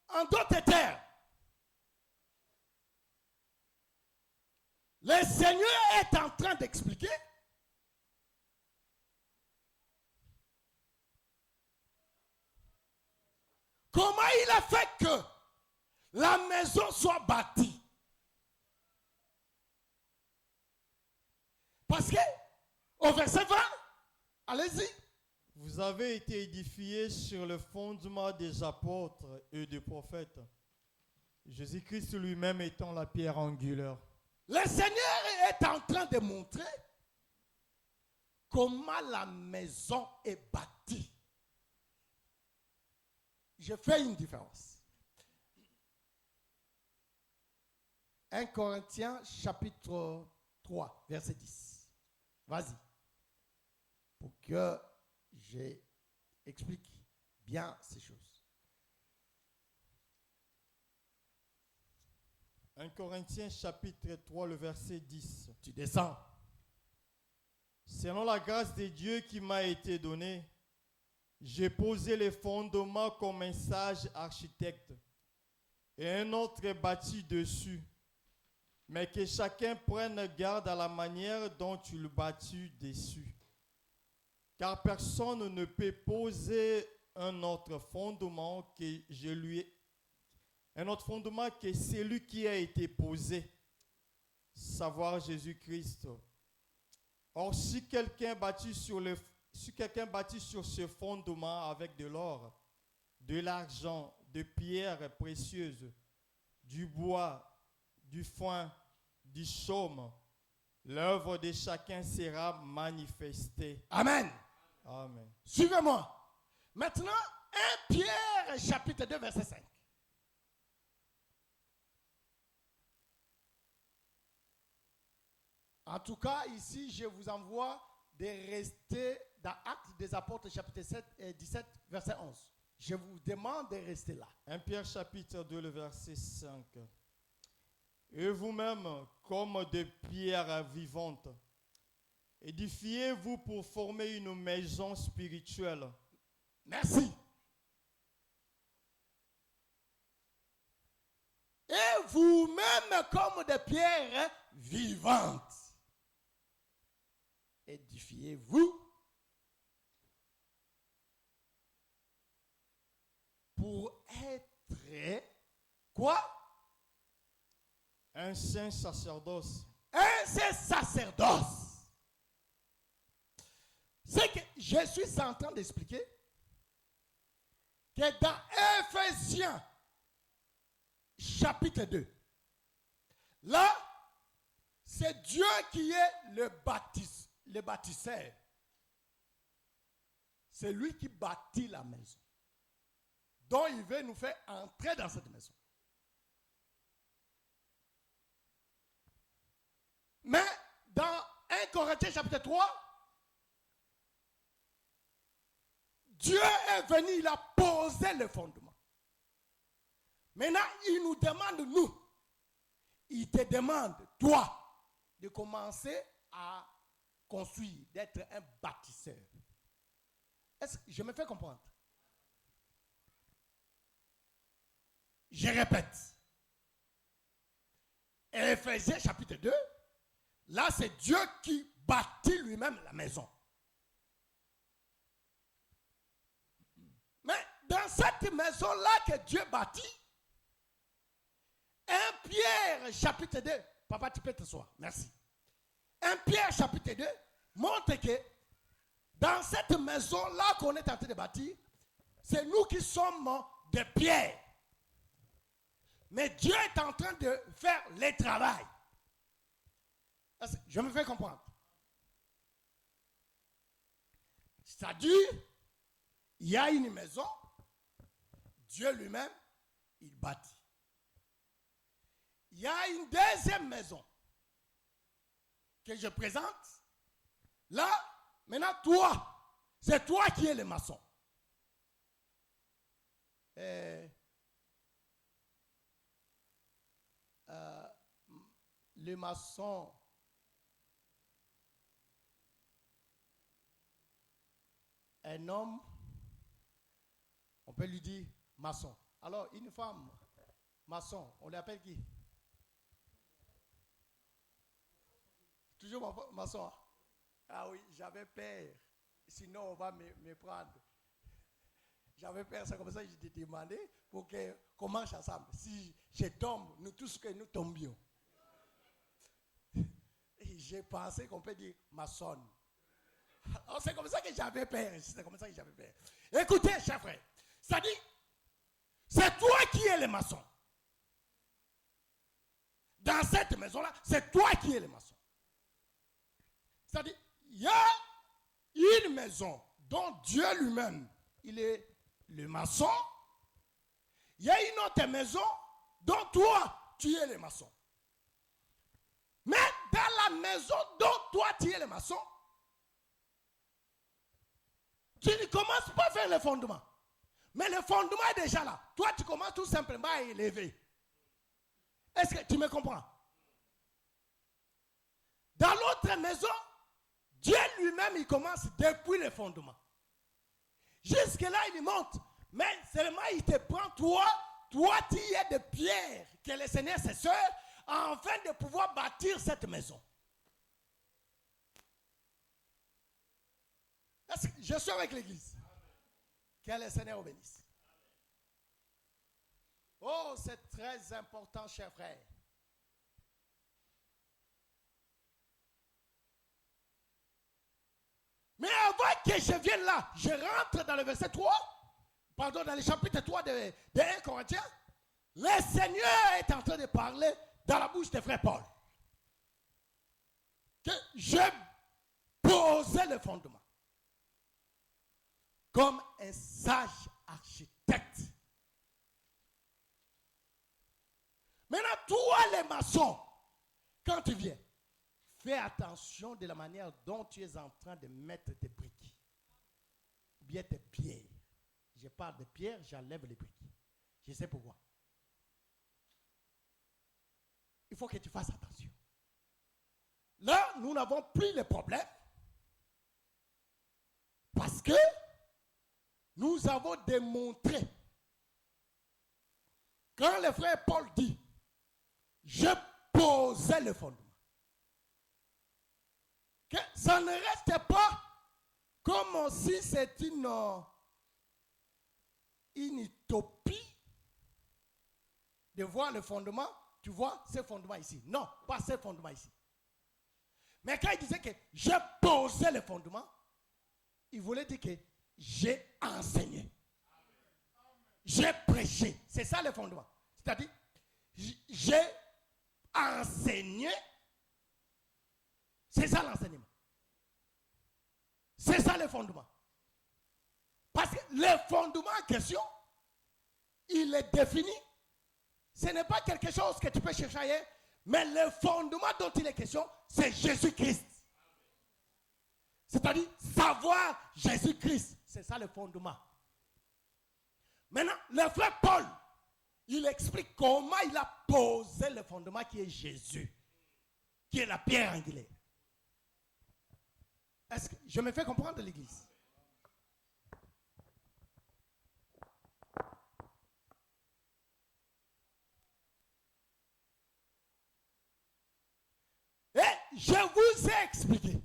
En d'autres termes, le Seigneur est en train d'expliquer comment il a fait que la maison soit bâtie. Parce que, au verset 20, allez-y. Vous avez été édifiés sur le fondement des apôtres et des prophètes, Jésus-Christ lui-même étant la pierre angulaire. Le Seigneur est en train de montrer comment la maison est bâtie. Je fais une différence. 1 Corinthiens chapitre 3, verset 10. Vas-y. Pour que j'explique bien ces choses. 1 Corinthiens chapitre 3, le verset 10. Tu descends. Selon la grâce de Dieu qui m'a été donnée, j'ai posé les fondements comme un sage architecte et un autre est bâti dessus. Mais que chacun prenne garde à la manière dont tu le bâtis dessus. Car personne ne peut poser un autre fondement que celui qui a été posé, savoir Jésus-Christ. Or, si quelqu'un bâtit sur ce fondement avec de l'or, de l'argent, de pierres précieuses, du bois, du foin, du chaume, l'œuvre de chacun sera manifestée. Amen. Amen. Suivez-moi. Maintenant, 1 Pierre chapitre 2, verset 5. En tout cas, ici, je vous envoie de rester dans Actes des Apôtres, chapitre 17, verset 11. Je vous demande de rester là. 1 Pierre chapitre 2, le verset 5. Et vous-même, comme des pierres vivantes, édifiez-vous pour former une maison spirituelle. Merci. Et vous-même, comme des pierres vivantes, édifiez-vous pour être quoi? Un saint sacerdoce. Un saint sacerdoce. C'est que je suis en train d'expliquer que dans Éphésiens chapitre 2, là, c'est Dieu qui est le bâtisseur. C'est lui qui bâtit la maison. Donc il veut nous faire entrer dans cette maison. Mais dans 1 Corinthiens chapitre 3, Dieu est venu, il a posé le fondement. Maintenant, il nous demande, il te demande, toi, de commencer à construire, d'être un bâtisseur. Est-ce que je me fais comprendre? Je répète. Éphésiens chapitre 2, là c'est Dieu qui bâtit lui-même la maison. Mais dans cette maison-là que Dieu bâtit, 1 Pierre chapitre 2, papa tu peux t'asseoir, merci. 1 Pierre chapitre 2 montre que dans cette maison-là qu'on est en train de bâtir, c'est nous qui sommes des pierres. Mais Dieu est en train de faire le travail. Je me fais comprendre. C'est-à-dire, il y a une maison, Dieu lui-même, il bâtit. Il y a une deuxième maison que je présente. Là, maintenant, toi, c'est toi qui es le maçon. Le maçon, un homme, on peut lui dire maçon. Alors, une femme, maçon, on l'appelle qui? Toujours maçon. Ah oui, j'avais peur. Sinon, on va me prendre. J'avais peur, c'est comme ça que je t'ai demandé pour qu'on marche ensemble. Si je tombe, nous tous que nous tombions. Et j'ai pensé qu'on peut dire maçon. Alors, c'est comme ça que j'avais peur. C'est comme ça que j'avais peur. Écoutez, chers frères, ça dit, c'est toi qui es le maçon. Dans cette maison-là, c'est toi qui es le maçon. C'est-à-dire, il y a une maison dont Dieu lui-même, il est le maçon. Il y a une autre maison dont toi, tu es le maçon. Mais dans la maison dont toi, tu es le maçon, tu ne commences pas à faire le fondement. Mais le fondement est déjà là. Toi, tu commences tout simplement à élever. Est-ce que tu me comprends? Dans l'autre maison, Dieu lui-même, il commence depuis le fondement. Jusque-là, il monte. Mais seulement, il te prend toi tu es de pierre que le Seigneur se sert afin de pouvoir bâtir cette maison. Je suis avec l'église. Que le Seigneur vous bénisse. Oh, c'est très important, chers frères. Mais avant que je vienne là, je rentre dans le verset 3, pardon, dans le chapitre 3 de 1 Corinthiens. Le Seigneur est en train de parler dans la bouche de frère Paul. Que je posais le fondement. Comme un sage architecte. Maintenant, toi les maçons, quand tu viens, fais attention de la manière dont tu es en train de mettre tes briques. Ou bien tes pierres. Je parle de pierres, j'enlève les briques. Je sais pourquoi. Il faut que tu fasses attention. Là, nous n'avons plus le problème. Parce que nous avons démontré. Quand le frère Paul dit, je posais le fondement. Que ça ne reste pas comme si c'est une utopie de voir le fondement. Tu vois ce fondement ici. Non, pas ce fondement ici. Mais quand il disait que je posais le fondement, il voulait dire que j'ai enseigné. J'ai prêché. C'est ça le fondement. C'est-à-dire, j'ai enseigné. C'est ça l'enseignement. C'est ça le fondement. Parce que le fondement en question, il est défini. Ce n'est pas quelque chose que tu peux chercher ailleurs, mais le fondement dont il est question, c'est Jésus-Christ. C'est-à-dire, savoir Jésus-Christ. C'est ça le fondement. Maintenant, le frère Paul, il explique comment il a posé le fondement qui est Jésus, qui est la pierre angulaire. Est-ce que je me fais comprendre l'église? je vous ai expliqué.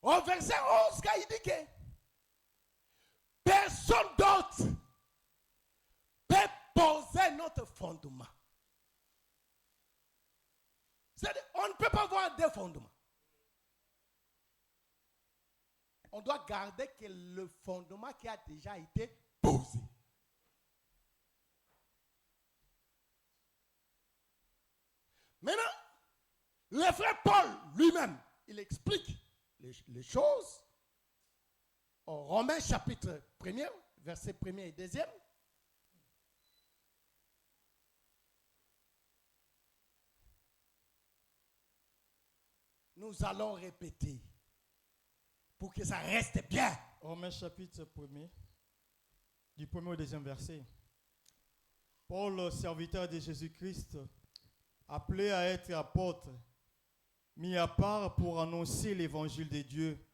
Au verset 11, quand il dit que personne d'autre peut poser notre fondement. C'est-à-dire, on ne peut pas avoir des fondements. On doit garder que le fondement qui a déjà été posé. Maintenant, le frère Paul lui-même, il explique les choses au Romains chapitre 1er, verset 1er et 2e. Nous allons répéter pour que ça reste bien. Romains chapitre 1er, du 1er au 2e verset. Paul, serviteur de Jésus-Christ, appelé à être apôtre, mis à part pour annoncer l'évangile de Dieu,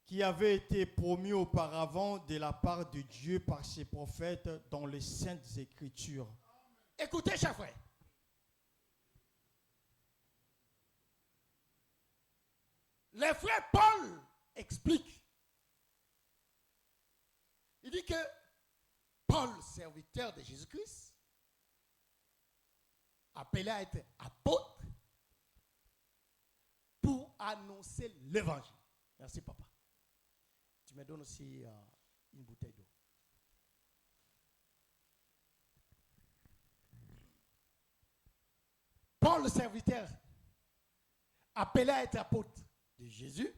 qui avait été promis auparavant de la part de Dieu par ses prophètes dans les Saintes Écritures. Écoutez, chers frères. Le frère Paul explique. Il dit que Paul, serviteur de Jésus-Christ, appelé à être apôtre pour annoncer l'évangile. Merci, papa. Tu me donnes aussi une bouteille d'eau. Paul, le serviteur, appelé à être apôtre de Jésus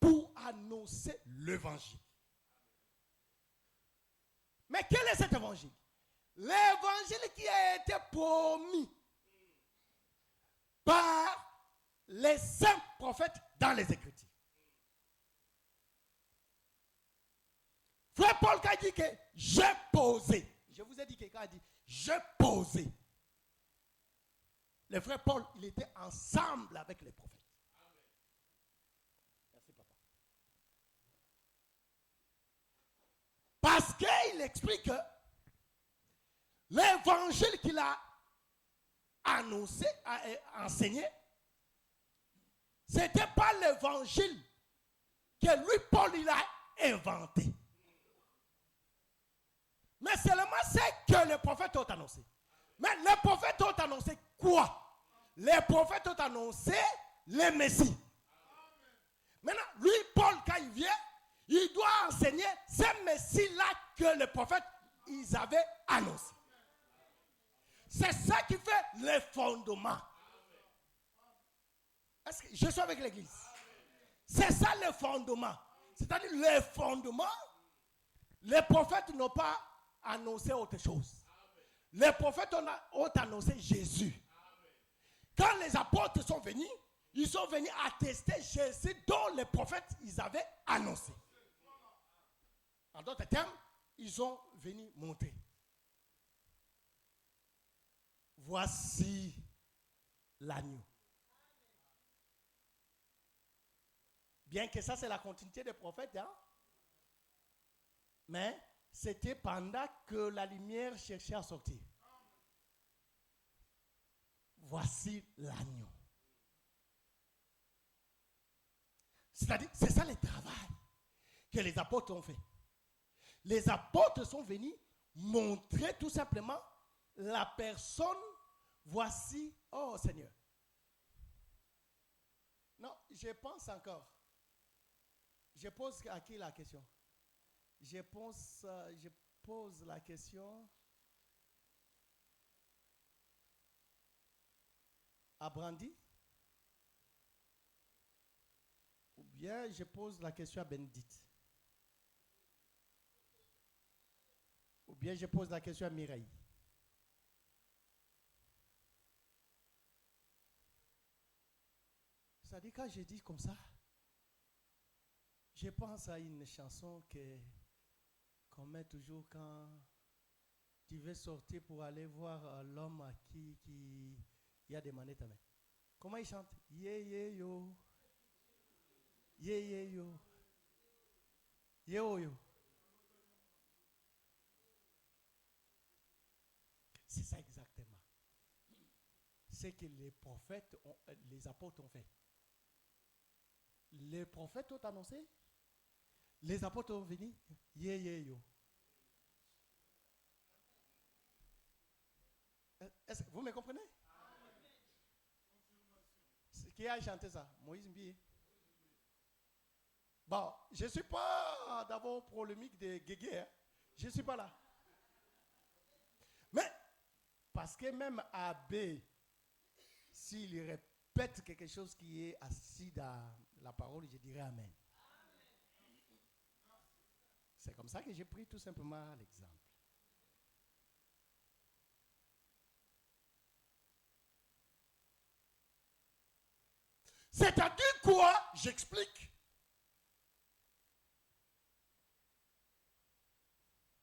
pour annoncer l'évangile. Mais quel est cet évangile? L'évangile qui a été promis par les saints prophètes dans les Écritures. Frère Paul qui a dit que j'ai posé. Je vous ai dit que quand il dit j'ai posé. Le frère Paul, il était ensemble avec les prophètes. Merci papa. Parce qu'il explique que l'évangile qu'il a annoncé, enseigné, ce n'était pas l'évangile que lui, Paul, il a inventé. Mais seulement c'est que les prophètes ont annoncé. Mais les prophètes ont annoncé quoi? Les prophètes ont annoncé le Messie. Maintenant, lui, Paul, quand il vient, il doit enseigner ce Messie-là que les prophètes, ils avaient annoncé. C'est ça qui fait le fondement. Est-ce que je suis avec l'église? C'est ça le fondement. C'est-à-dire le fondement, les prophètes n'ont pas annoncé autre chose. Les prophètes ont annoncé Jésus. Quand les apôtres sont venus, ils sont venus attester Jésus dont les prophètes ils avaient annoncé. En d'autres termes, ils sont venus montrer. Voici l'agneau. Bien que ça c'est la continuité des prophètes, hein? Mais c'était pendant que la lumière cherchait à sortir. Voici l'agneau. C'est-à-dire, c'est ça le travail que les apôtres ont fait. Les apôtres sont venus montrer tout simplement la personne. Voici, oh Seigneur. Non, je pense encore. Je pose à qui la question? Je pose la question à Brandy. Ou bien je pose la question à Bénédicte. Ou bien je pose la question à Mireille. Ça dit quand je dis comme ça, je pense à une chanson qu'on met toujours quand tu veux sortir pour aller voir l'homme à qui il y a des manettes à main. Comment il chante? Yeah, yeah, yo. Yeah, yeah, yo. Yo, yo. C'est ça exactement. ce que les apôtres ont fait. Les prophètes ont annoncé, les apôtres ont venu, yo. Vous me comprenez? Qui a chanté ça? Moïse Mbié. Bon, je ne suis pas d'abord polémique de Guégué. Hein? Je ne suis pas là. Mais, parce que même Abbé, s'il répète quelque chose qui est assis dans la parole, je dirais Amen. C'est comme ça que j'ai pris tout simplement l'exemple. C'est-à-dire quoi? J'explique.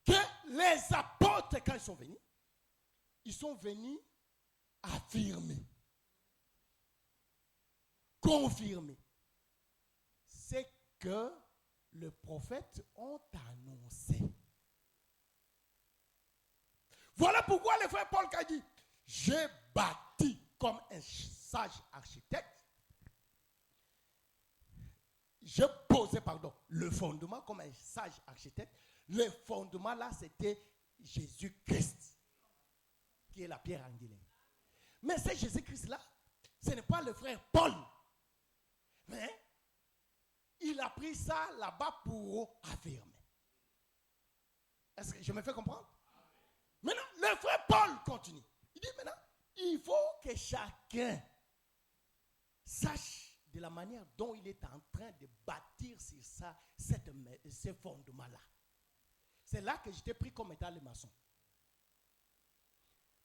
Que les apôtres, quand ils sont venus affirmer, confirmer ce que les prophètes ont annoncé. Voilà pourquoi le frère Paul a dit, j'ai bâti comme un sage architecte. J'ai posé, le fondement comme un sage architecte. Le fondement là, c'était Jésus-Christ, qui est la pierre angulaire. Mais c'est Jésus-Christ là, ce n'est pas le frère Paul. Mais il a pris ça là-bas pour affirmer. Est-ce que je me fais comprendre? Maintenant, le frère Paul continue. Il dit maintenant, il faut que chacun sache de la manière dont il est en train de bâtir sur ça, ce fondement-là. C'est là que je t'ai pris comme étant le maçon.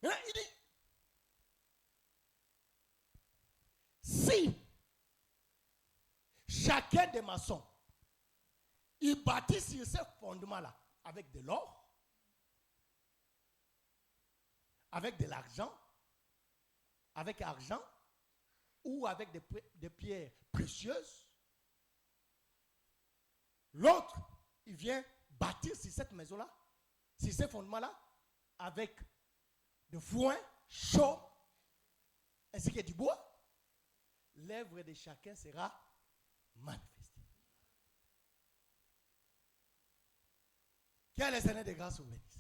Maintenant, il dit, si chacun des maçons, il bâtit sur ce fondement-là avec de l'or, avec de l'argent, avec argent, ou avec des pierres précieuses, l'autre, il vient bâtir sur cette maison-là, sur ce fondement-là, avec de foin chaud, ainsi que du bois, l'œuvre de chacun sera manifestée. Que le Seigneur de grâce vous bénisse.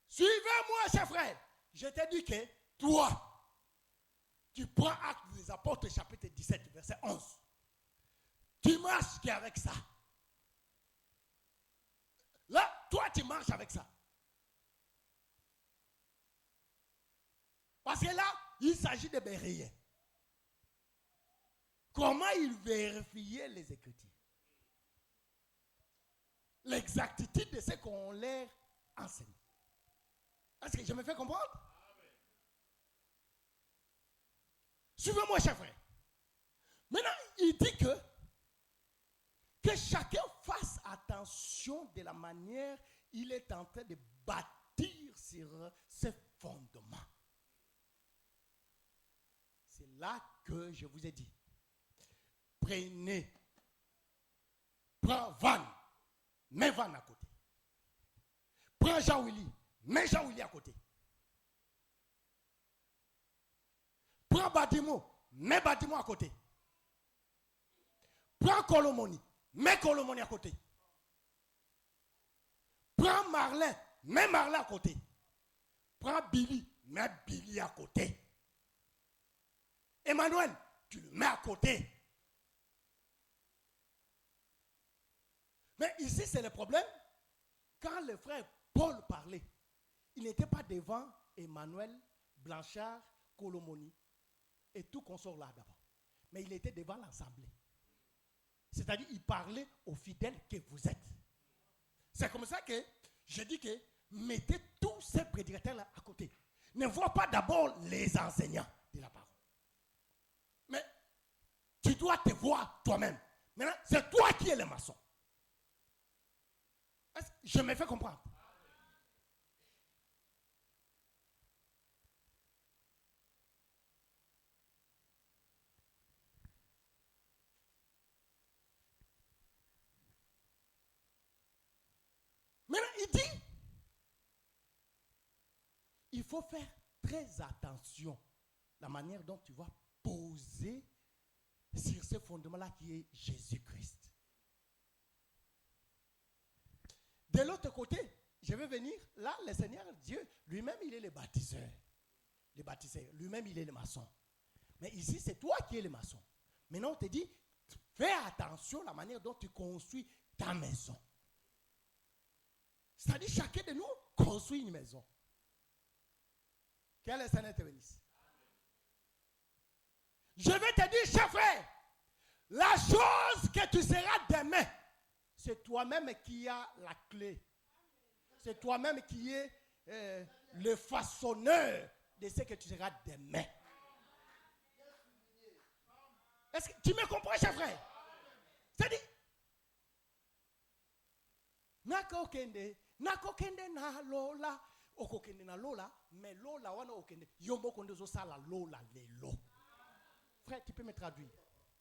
Suivez-moi, chers frères. Je t'ai dit que toi, tu prends Actes des Apôtres, chapitre 17, verset 11. Tu marches qu'avec ça. Là, toi, tu marches avec ça. Parce que là, il s'agit de vérifier. Comment il vérifiait les Écritures? L'exactitude de ce qu'on leur enseigne. Est-ce que je me fais comprendre? Suivez-moi, chers frères. Maintenant, il dit que chacun fasse attention de la manière il est en train de bâtir sur ce fondement. C'est là que je vous ai dit. Prends Van, mets Van à côté. Prends Jean-Willy, mets Jean-Willy à côté. Prends Badimo, mets Badimo à côté. Prends Colomoni, mets Colomoni à côté. Prends Marlin, mets Marlin à côté. Prends Billy, mets Billy à côté. Emmanuel, tu le mets à côté. Mais ici, c'est le problème. Quand le frère Paul parlait, il n'était pas devant Emmanuel, Blanchard, Colomoni et tout consort là d'abord. Mais il était devant l'assemblée. C'est-à-dire, il parlait aux fidèles que vous êtes. C'est comme ça que je dis que mettez tous ces prédicateurs-là à côté. Ne vois pas d'abord les enseignants de la parole. Mais tu dois te voir toi-même. Maintenant, c'est toi qui es le maçon. Je me fais comprendre. Maintenant, il dit, il faut faire très attention la manière dont tu vas poser sur ce fondement-là qui est Jésus-Christ. De l'autre côté, je vais venir, là, le Seigneur Dieu, lui-même, il est le bâtisseur. Le bâtisseur, lui-même, il est le maçon. Mais ici, c'est toi qui es le maçon. Maintenant, on te dit, fais attention à la manière dont tu construis ta maison. C'est-à-dire, chacun de nous construit une maison. Que le Seigneur te bénisse. Je vais te dire, cher frère, la chose que tu seras demain, c'est toi-même qui as la clé. C'est toi-même qui es le façonneur de ce que tu seras demain. Est-ce que tu me comprends, cher frère? C'est-à-dire, nakokende na lola, okokende na lola, mais lola wana okende, yombo konde zo sala lola lelo. Frère, tu peux me traduire?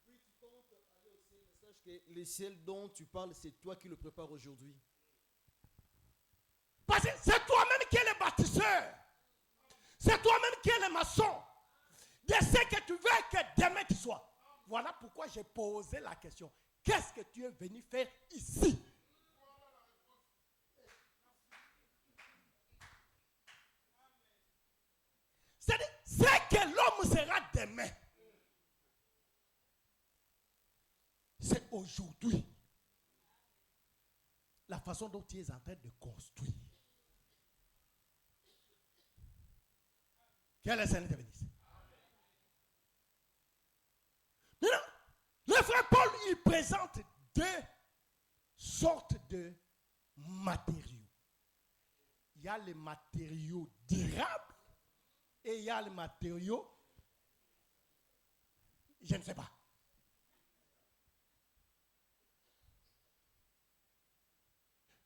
Oui, tu comptes aller aussi le message que le ciel dont tu parles, c'est toi qui le prépares aujourd'hui. Parce que c'est toi-même qui es le bâtisseur. C'est toi-même qui es le maçon. De ce que tu veux que demain tu sois. Voilà pourquoi j'ai posé la question. Qu'est-ce que tu es venu faire ici? C'est-à-dire, ce que l'homme sera demain, c'est aujourd'hui. La façon dont tu es en train de construire. Quel est le Seigneur te bénisse. Maintenant, le frère Paul, il présente deux sortes de matériaux. Il y a les matériaux durables et il y a les matériaux, je ne sais pas.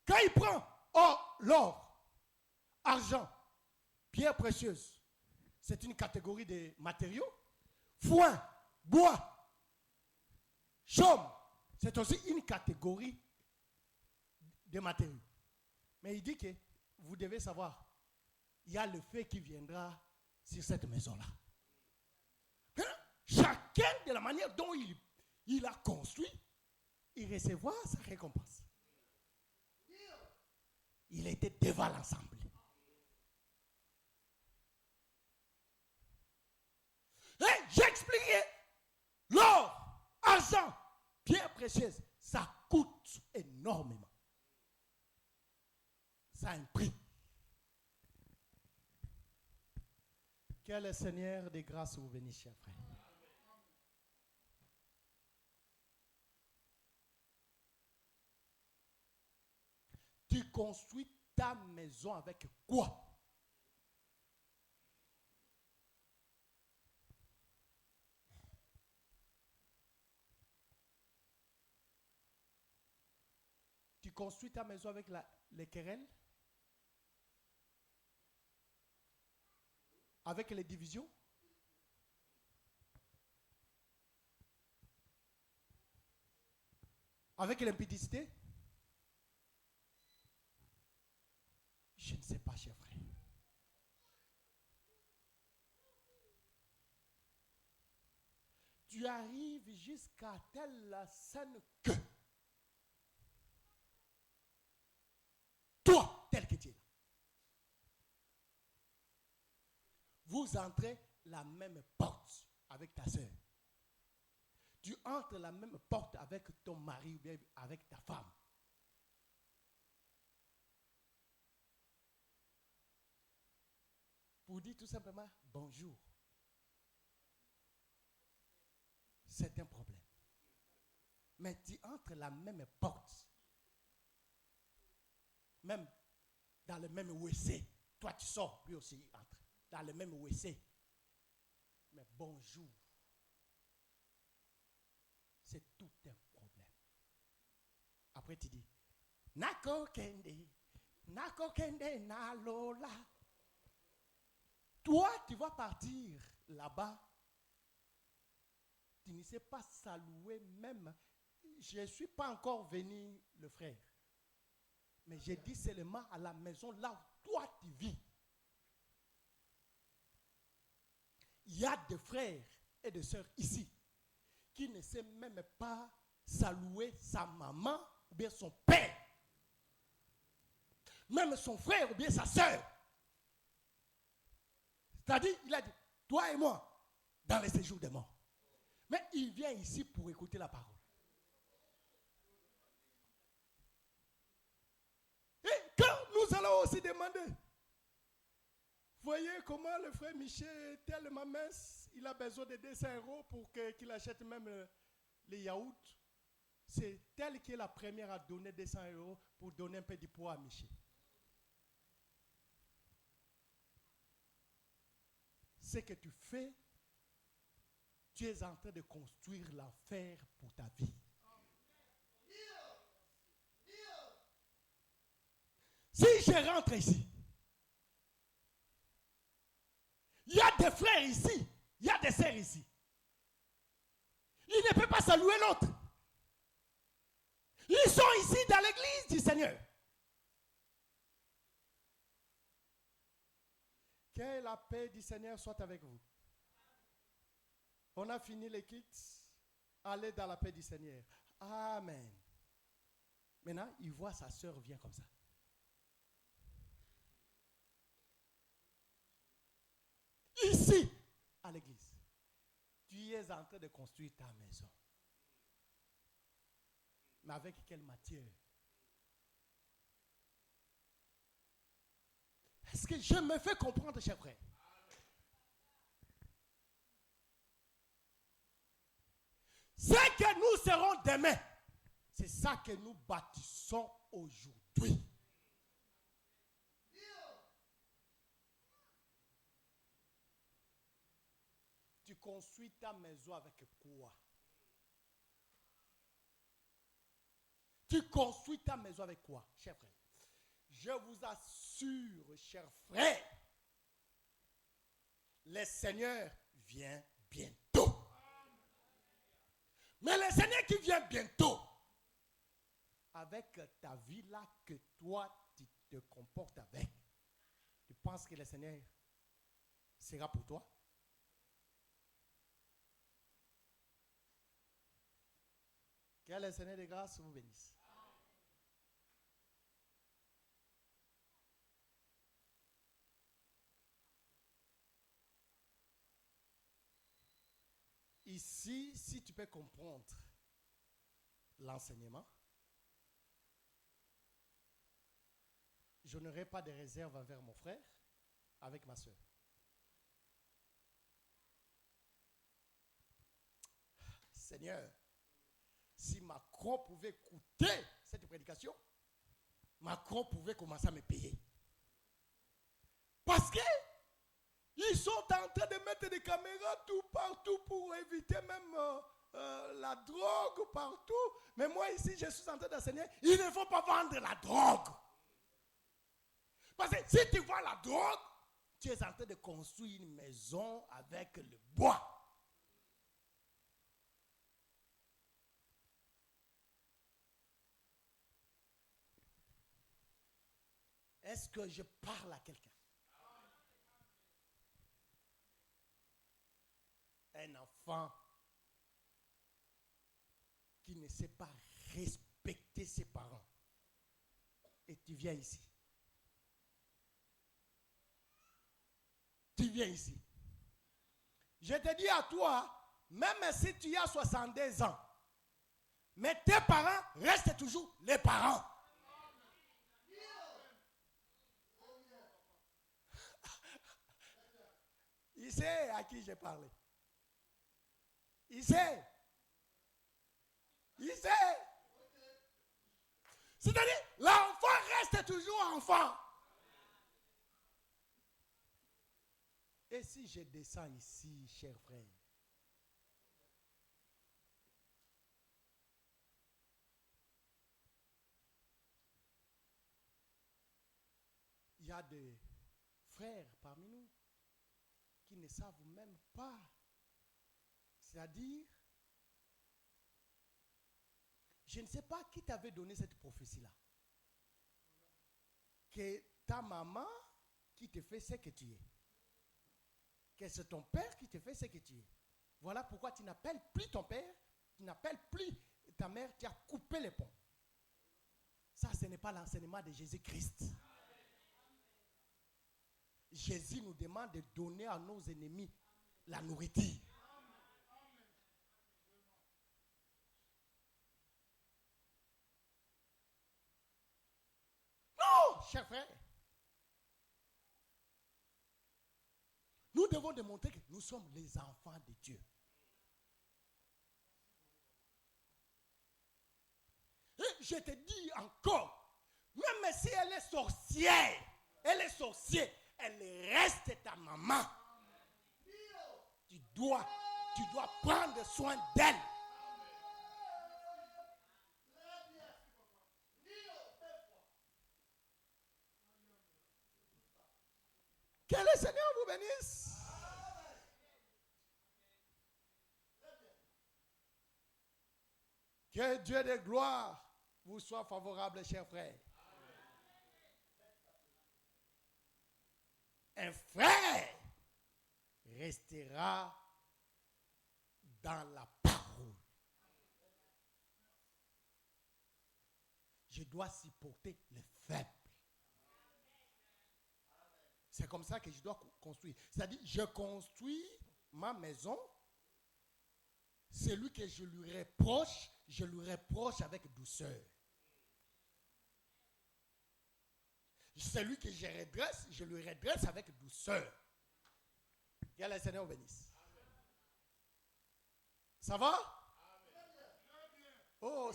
Quand il prend l'or, argent, pierres précieuses, c'est une catégorie de matériaux. Foin, bois, chaume, c'est aussi une catégorie de matériaux. Mais il dit que vous devez savoir, il y a le feu qui viendra sur cette maison-là. Chacun de la manière dont il a construit, il recevra sa récompense. Il était devant l'ensemble. Et j'ai expliqué, l'or, argent, pierres précieuses, ça coûte énormément. Ça a un prix. Que le Seigneur des grâces vous bénisse, chers frères. Tu construis ta maison avec quoi? Tu construis ta maison avec les querelles? Avec les divisions? Avec l'impudicité? Je ne sais pas, cher frère. Tu arrives jusqu'à telle scène que toi, tel que tu es là, vous entrez la même porte avec ta soeur. Tu entres la même porte avec ton mari ou bien avec ta femme. Pour dire tout simplement bonjour. C'est un problème. Mais tu entres la même porte. Même dans le même WC. Toi tu sors, lui aussi il entre. Dans le même WC. Mais bonjour. C'est tout un problème. Après tu dis, Nako kende na lola. Toi, tu vas partir là-bas. Tu ne sais pas saluer même. Je ne suis pas encore venu, le frère. Mais j'ai dit seulement à la maison là où toi tu vis. Il Il y a des frères et des sœurs ici qui ne savent même pas saluer sa maman ou bien son père. Même son frère ou bien sa sœur. C'est-à-dire, il a dit, toi et moi, dans les séjours des morts. Mais il vient ici pour écouter la parole. Et quand nous allons aussi demander, voyez comment le frère Michel est tellement mince, il a besoin de 200 € pour qu'il achète même les yaourts. C'est elle qui est la première à donner 200 € pour donner un peu de poids à Michel. Ce que tu fais, tu es en train de construire l'enfer pour ta vie. Si je rentre ici, il y a des frères ici, il y a des sœurs ici. Il ne peut pas saluer l'autre. Ils sont ici dans l'église du Seigneur. Que la paix du Seigneur soit avec vous. On a fini les kits. Allez dans la paix du Seigneur. Amen. Maintenant, il voit sa sœur vient comme ça. Ici, à l'église, tu es en train de construire ta maison. Mais avec quelle matière? Est-ce que je me fais comprendre, chers frères? Ce que nous serons demain, c'est ça que nous bâtissons aujourd'hui. Tu construis ta maison avec quoi? Tu construis ta maison avec quoi, chers frères? Je vous assure, chers frères, le Seigneur vient bientôt. Mais le Seigneur qui vient bientôt, avec ta vie là que toi tu te comportes avec, tu penses que le Seigneur sera pour toi? Que le Seigneur de grâce vous bénisse. Ici, si tu peux comprendre l'enseignement, je n'aurai pas de réserve envers mon frère avec ma soeur. Seigneur, si Macron pouvait écouter cette prédication, Macron pouvait commencer à me payer. Parce que ils sont en train de mettre des caméras tout partout pour éviter même la drogue partout. Mais moi ici, je suis en train d'enseigner, il ne faut pas vendre la drogue. Parce que si tu vois la drogue, tu es en train de construire une maison avec le bois. Est-ce que je parle à quelqu'un? Un enfant qui ne sait pas respecter ses parents. Et tu viens ici. Tu viens ici. Je te dis à toi, même si tu as 62 ans, mais tes parents restent toujours les parents. Il sait à qui j'ai parlé. Il sait. Il sait. C'est-à-dire, l'enfant reste toujours enfant. Et si je descends ici, chers frères, il y a des frères parmi nous qui ne savent même pas. C'est-à-dire, je ne sais pas qui t'avait donné cette prophétie-là. Que ta maman qui te fait ce que tu es. que c'est ton père qui te fait ce que tu es. Voilà pourquoi tu n'appelles plus ton père, tu n'appelles plus ta mère, tu as coupé les ponts. Ça, ce n'est pas l'enseignement de Jésus-Christ. Jésus nous demande de donner à nos ennemis la nourriture. Non, chers frères. Nous devons démontrer que nous sommes les enfants de Dieu. Et je te dis encore, même si elle est sorcière, elle reste ta maman. Tu dois prendre soin d'elle. Que le Seigneur vous bénisse. Que Dieu de gloire vous soit favorable, chers frères. Un frère restera dans la parole. Je dois supporter les faibles. C'est comme ça que je dois construire. C'est-à-dire, je construis ma maison. Celui que je lui reproche avec douceur. Celui que je lui redresse avec douceur. Que le Seigneur vous bénisse. Ça va? Oh,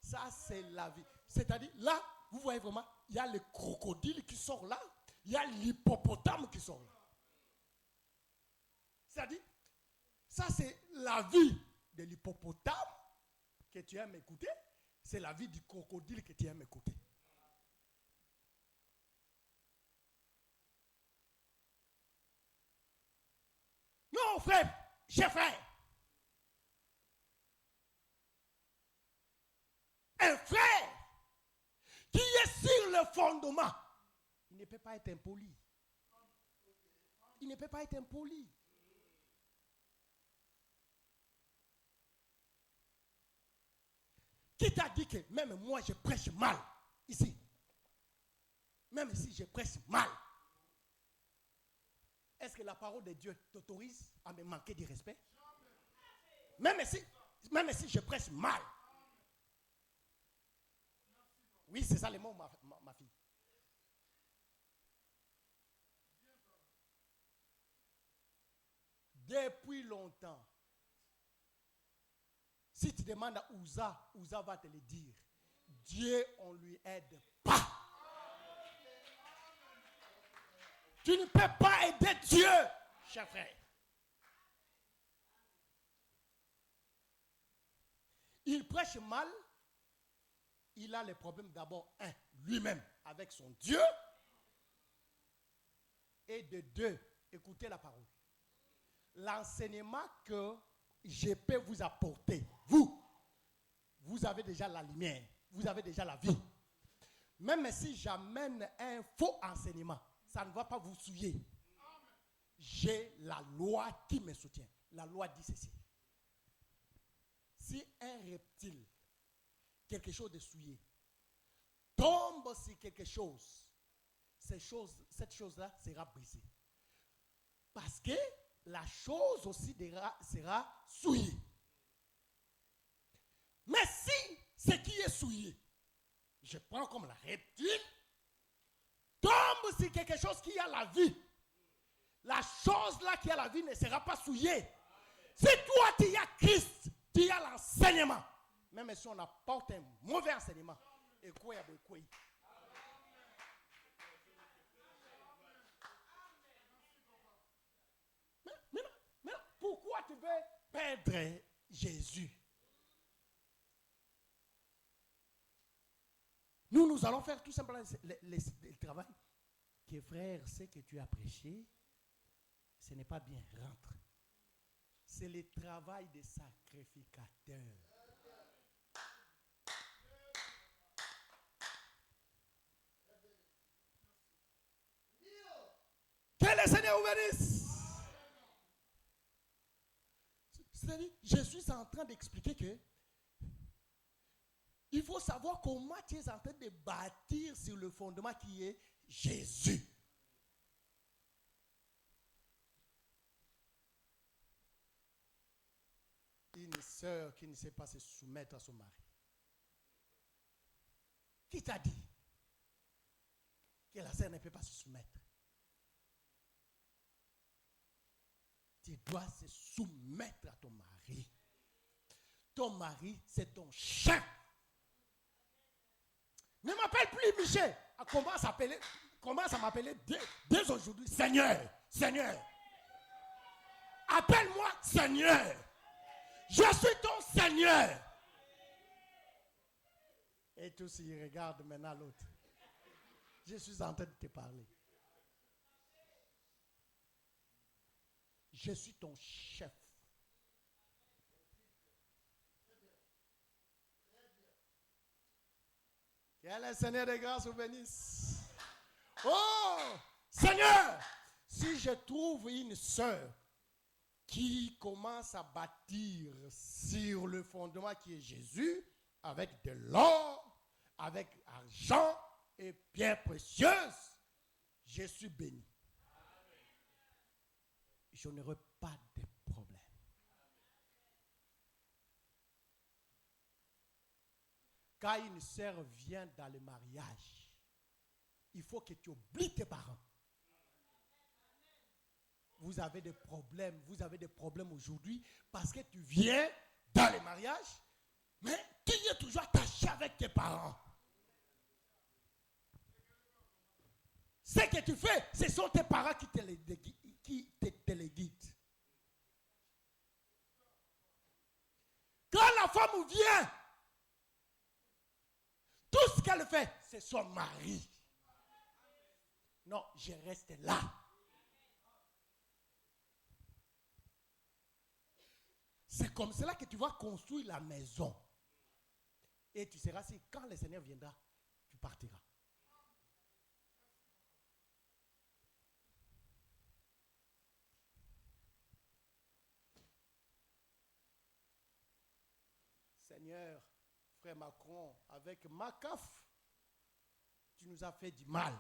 ça c'est la vie. C'est-à-dire, là, vous voyez vraiment, il y a le crocodile qui sort là, il y a l'hippopotame qui sort là. C'est-à-dire, ça c'est la vie de l'hippopotame que tu aimes écouter, c'est la vie du crocodile que tu aimes écouter. Non, frère, cher frère. Un frère qui est sur le fondement, il ne peut pas être impoli. Il ne peut pas être impoli. Qui t'a dit que même moi je prêche mal ici? Même si je prêche mal, est-ce que la parole de Dieu t'autorise à me manquer de respect? Même si je prêche mal. Oui, c'est ça le mot, ma fille. Depuis longtemps, si tu demandes à Ouza va te le dire. Dieu, on ne lui aide pas. Tu ne peux pas aider Dieu, cher frère. Il prêche mal. Il a les problèmes d'abord, lui-même avec son Dieu. Et de deux, écoutez la parole. L'enseignement que je peux vous apporter, vous avez déjà la lumière, vous avez déjà la vie. Même si j'amène un faux enseignement, ça ne va pas vous souiller. J'ai la loi qui me soutient. La loi dit ceci. Si un reptile, quelque chose de souillé, tombe sur quelque chose, cette chose-là sera brisée. Parce que la chose aussi sera souillée. Mais si ce qui est souillé, je prends comme la reptile, tombe sur quelque chose qui a la vie, la chose là qui a la vie ne sera pas souillée. Si toi tu as Christ, tu as l'enseignement, même si on apporte un mauvais enseignement, et quoi il y a quoi. Mais pourquoi tu veux perdre Jésus? Nous allons faire tout simplement le travail. Que frère, ce que tu as prêché, ce n'est pas bien. Rentre. C'est le travail des sacrificateurs. Que le Seigneur vous bénisse. C'est-à-dire, Jésus est en train d'expliquer que il faut savoir comment tu es en train de bâtir sur le fondement qui est Jésus. Une sœur qui ne sait pas se soumettre à son mari. Qui t'a dit que la sœur ne peut pas se soumettre? Tu dois se soumettre à ton mari. Ton mari, c'est ton chef. Ne m'appelle plus Michel. Commence à m'appeler dès aujourd'hui Seigneur. Seigneur. Appelle-moi Seigneur. Je suis ton Seigneur. Et tous ils regardent maintenant l'autre. Je suis en train de te parler. Je suis ton chef. Que le Seigneur de grâce vous bénisse. Oh, Seigneur, si je trouve une sœur qui commence à bâtir sur le fondement qui est Jésus, avec de l'or, avec argent et pierres précieuses, je suis béni. Je n'aurai pas de problème. Quand une sœur vient dans le mariage, il faut que tu oublies tes parents. Vous avez des problèmes aujourd'hui parce que tu viens dans le mariage, mais tu es toujours attaché avec tes parents. Ce que tu fais, ce sont tes parents qui te les guident. Quand la femme vient, tout ce qu'elle fait, c'est son mari. Non, je reste là. C'est comme cela que tu vas construire la maison. Et tu seras assis. Quand le Seigneur viendra, tu partiras. Seigneur, frère Macron, avec Macaf, tu nous as fait du mal.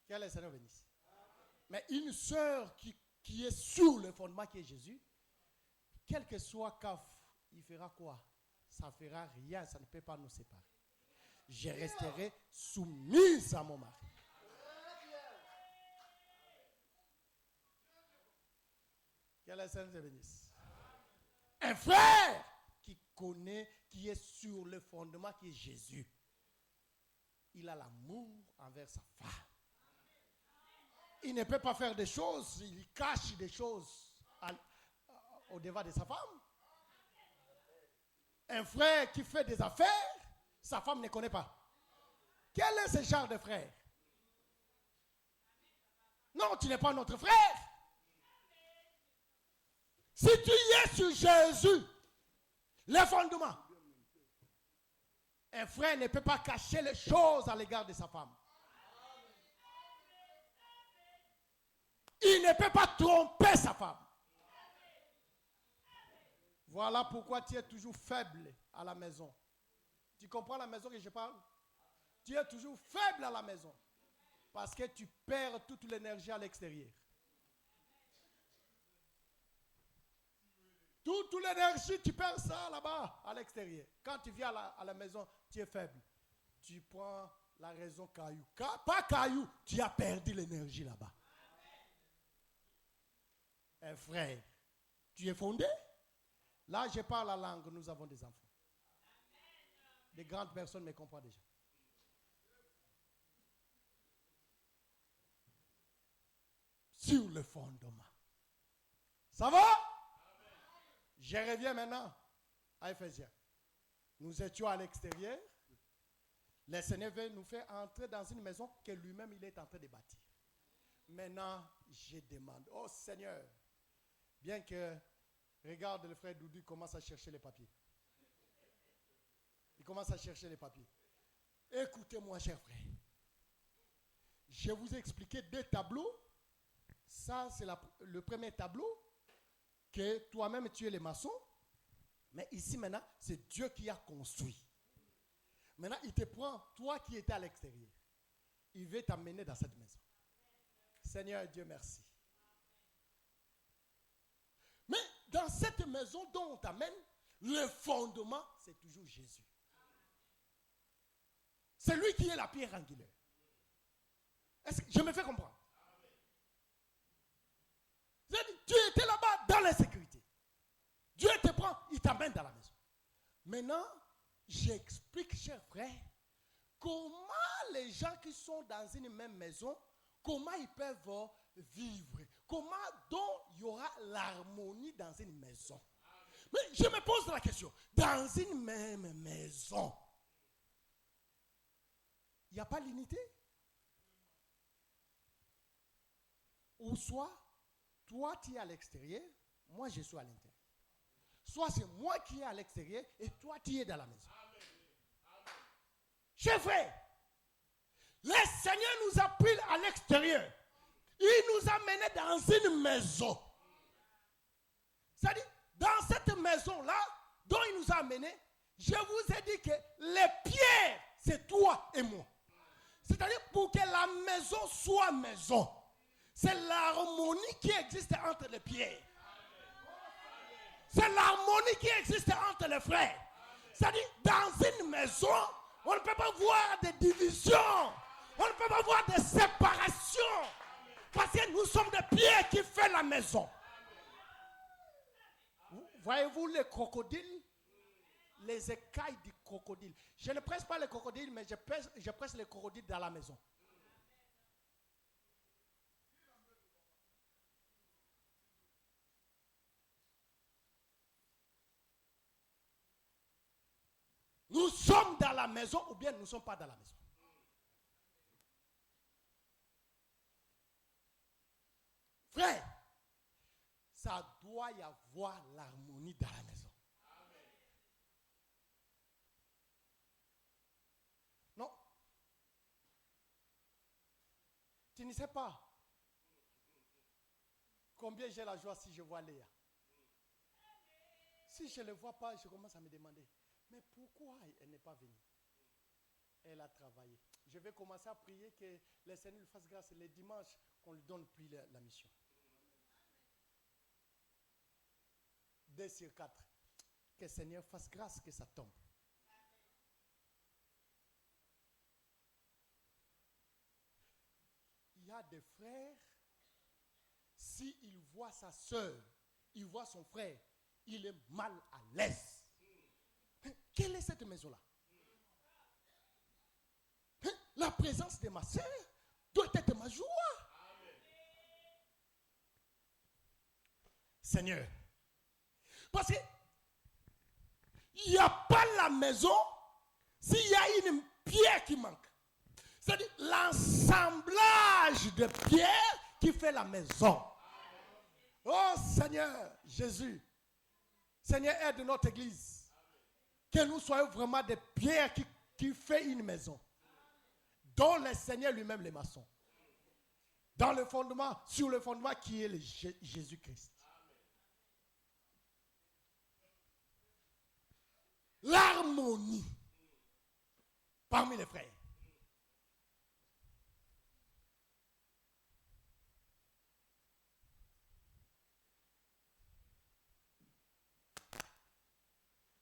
Que le Seigneur bénisse. Mais une sœur qui est sur le fondement qui est Jésus, quel que soit CAF, il fera quoi? Ça ne fera rien, ça ne peut pas nous séparer. Je resterai soumise à mon mari. Que le Seigneur te bénisse. Un frère qui connaît, qui est sur le fondement qui est Jésus, il a l'amour envers sa femme. Il ne peut pas faire des choses, il cache des choses au devant de sa femme. Un frère qui fait des affaires, sa femme ne connaît pas. Quel est ce genre de frère? Non, tu n'es pas notre frère. Si tu y es sur Jésus, le fondement, un frère ne peut pas cacher les choses à l'égard de sa femme. Il ne peut pas tromper sa femme. Voilà pourquoi tu es toujours faible à la maison. Tu comprends la maison que je parle? Tu es toujours faible à la maison. Parce que tu perds toute l'énergie à l'extérieur. Toute l'énergie, tu perds ça là-bas, à l'extérieur. Quand tu viens à la maison, tu es faible. Tu prends la raison caillou. Pas caillou, tu as perdu l'énergie là-bas. Un frère, tu es fondé? Là, je parle la langue, nous avons des enfants. Des grandes personnes me comprennent déjà. Sur le fondement. Ça va? Je reviens maintenant à Éphésiens. Nous étions à l'extérieur. Le Seigneur veut nous faire entrer dans une maison que lui-même il est en train de bâtir. Maintenant, je demande, oh Seigneur, bien que, regarde le frère Doudou, il commence à chercher les papiers. Il commence à chercher les papiers. Écoutez-moi, cher frère. je vous ai expliqué 2 tableaux. Ça, c'est le premier tableau, que toi-même tu es le maçon. Mais ici maintenant, c'est Dieu qui a construit. Maintenant, il te prend, toi qui étais à l'extérieur. Il veut t'amener dans cette maison. Seigneur Dieu, merci. Mais dans cette maison dont on t'amène, le fondement, c'est toujours Jésus. C'est lui qui est la pierre angulaire. Est-ce que je me fais comprendre? Tu étais là-bas dans l'insécurité. Dieu te prend, il t'amène dans la maison. Maintenant, j'explique, chers frères, comment les gens qui sont dans une même maison, comment ils peuvent vivre. Comment donc il y aura l'harmonie dans une maison. Mais je me pose la question, dans une même maison, il n'y a pas l'unité? Ou soit, toi tu es à l'extérieur, moi je suis à l'intérieur. Soit c'est moi qui est à l'extérieur et toi tu es dans la maison. Chers frères, le Seigneur nous a pris à l'extérieur. Il nous a menés dans une maison. C'est-à-dire, dans cette maison-là, dont il nous a menés, je vous ai dit que les pierres, c'est toi et moi. C'est-à-dire, pour que la maison soit maison, c'est l'harmonie qui existe entre les pierres. C'est l'harmonie qui existe entre les frères. C'est-à-dire, dans une maison, on ne peut pas voir des divisions. On ne peut pas voir des séparations. Parce que nous sommes des pierres qui font la maison. Voyez-vous les crocodiles? Les écailles du crocodile. Je ne presse pas les crocodiles, mais je presse les crocodiles dans la maison. Nous sommes dans la maison ou bien nous ne sommes pas dans la maison. Frère, ça doit y avoir l'harmonie dans la maison. Non. Tu ne sais pas combien j'ai la joie si je vois Léa. Si je ne le vois pas, je commence à me demander, mais pourquoi elle n'est pas venue? Elle a travaillé. Je vais commencer à prier que le Seigneur lui fasse grâce les dimanches qu'on lui donne plus la mission. 2 sur 4. Que le Seigneur fasse grâce que ça tombe. Il y a des frères, s'il voit sa soeur, il voit son frère, il est mal à l'aise. Quelle est cette maison-là? La présence de ma soeur doit être ma joie. Seigneur, parce qu'il n'y a pas la maison s'il y a une pierre qui manque. C'est-à-dire l'assemblage de pierres qui fait la maison. Oh Seigneur Jésus, Seigneur, aide notre église. Que nous soyons vraiment des pierres qui fait une maison. Dont le Seigneur lui-même les maçons. Dans le fondement, sur le fondement qui est Jésus-Christ. L'harmonie parmi les frères.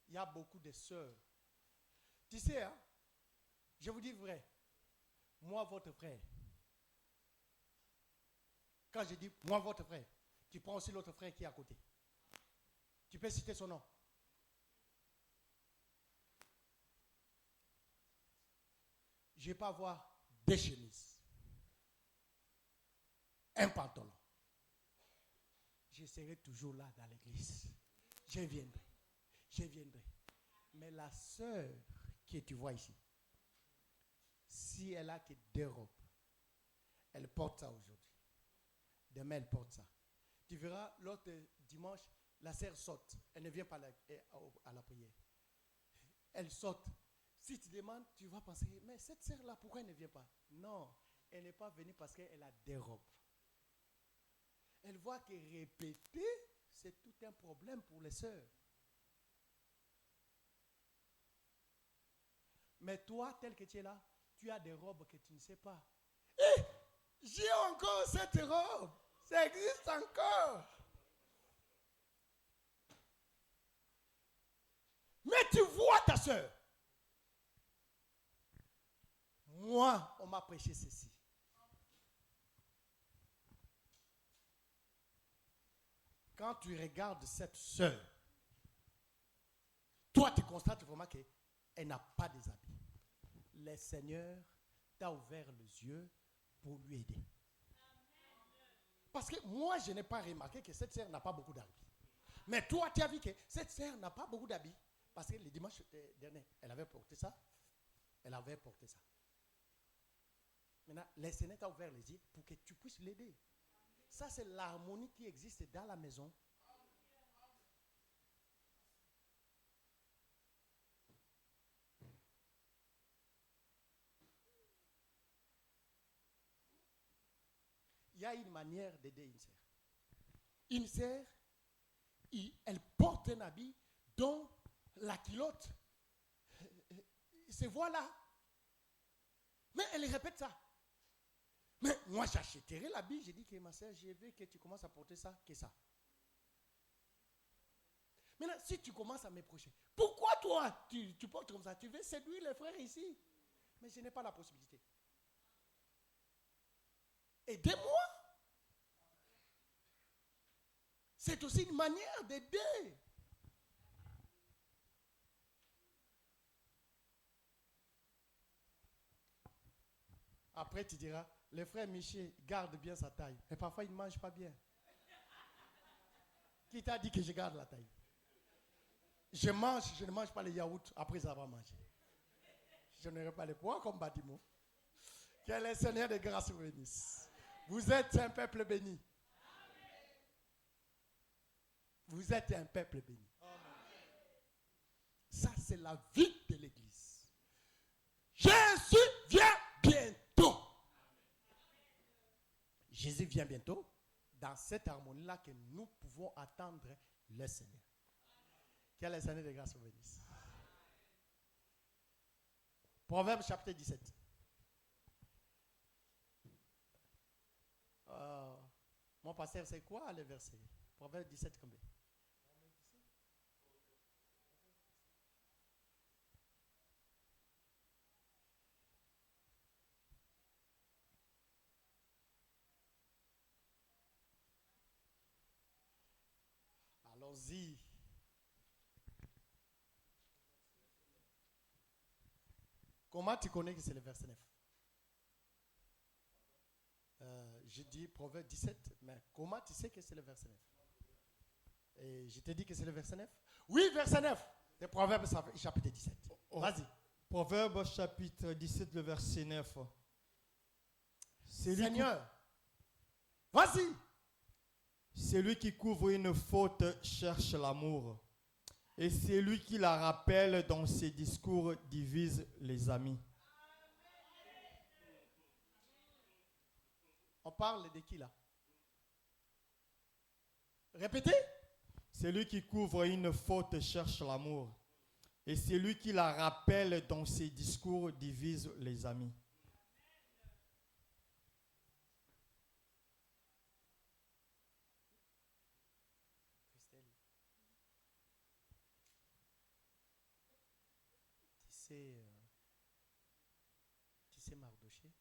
Il y a beaucoup de sœurs. Tu sais, hein, je vous dis vrai, moi, votre frère, quand je dis moi, votre frère, tu prends aussi l'autre frère qui est à côté. Tu peux citer son nom. Je ne vais pas avoir 2 chemises, un pantalon. Je serai toujours là dans l'église. Je viendrai. Je viendrai. Mais la sœur que tu vois ici, si elle a que 2 robes, elle porte ça aujourd'hui. Demain, elle porte ça. Tu verras, l'autre dimanche, la sœur saute. Elle ne vient pas à la prière. Elle saute. Si tu demandes, tu vas penser, mais cette sœur-là, pourquoi elle ne vient pas? Non, elle n'est pas venue parce qu'elle a des robes. Elle voit que répéter, c'est tout un problème pour les sœurs. Mais toi, tel que tu es là, tu as des robes que tu ne sais pas. Et j'ai encore cette robe. Ça existe encore. Mais tu vois ta soeur. Moi, on m'a prêché ceci. Quand tu regardes cette soeur, toi tu constates vraiment qu'elle n'a pas des habits. Le Seigneur t'a ouvert les yeux pour lui aider. Parce que moi, je n'ai pas remarqué que cette sœur n'a pas beaucoup d'habits. Mais toi, tu as vu que cette sœur n'a pas beaucoup d'habits. Parce que le dimanche dernier, elle avait porté ça. Elle avait porté ça. Maintenant, le Seigneur t'a ouvert les yeux pour que tu puisses l'aider. Ça, c'est l'harmonie qui existe dans la maison. Il y a une manière d'aider une sœur. Une sœur, elle porte un habit dont la culotte se voit là. Mais elle répète ça. Mais moi, j'achèterai l'habit. J'ai dit que ma sœur, j'ai vu que tu commences à porter ça, que ça. Maintenant, si tu commences à m'approcher, pourquoi toi, tu portes comme ça? Tu veux séduire les frères ici? Mais je n'ai pas la possibilité. Aidez-moi. C'est aussi une manière d'aider. Après, tu diras, le frère Michel garde bien sa taille. Mais parfois, il ne mange pas bien. Qui t'a dit que je garde la taille? Je ne mange pas les yaourts après avoir mangé. Je n'aurai pas le poids comme Badimo. Que le Seigneur de grâce vous bénisse. Vous êtes un peuple béni. Vous êtes un peuple béni. Ça, c'est la vie de l'Église. Jésus vient bientôt. Jésus vient bientôt. Dans cette harmonie-là que nous pouvons attendre le Seigneur. Que le Seigneur de grâce vous bénisse. Proverbe chapitre 17. Mon pasteur, c'est quoi le verset? Proverbe 17 combien? Allons-y. Comment tu connais que c'est le verset 9? Je dis Proverbe 17, mais comment tu sais que c'est le verset 9? Et je t'ai dit que c'est le verset 9? Oui, verset 9. C'est Proverbe chapitre 17. Vas-y. Proverbe chapitre 17, le verset 9. Seigneur, vas-y. Celui qui couvre une faute cherche l'amour. Et celui qui la rappelle dans ses discours divise les amis. On parle de qui là? Répétez. Celui qui couvre une faute cherche l'amour. Et celui qui la rappelle dans ses discours divise les amis. Christelle, tu sais Mardoché?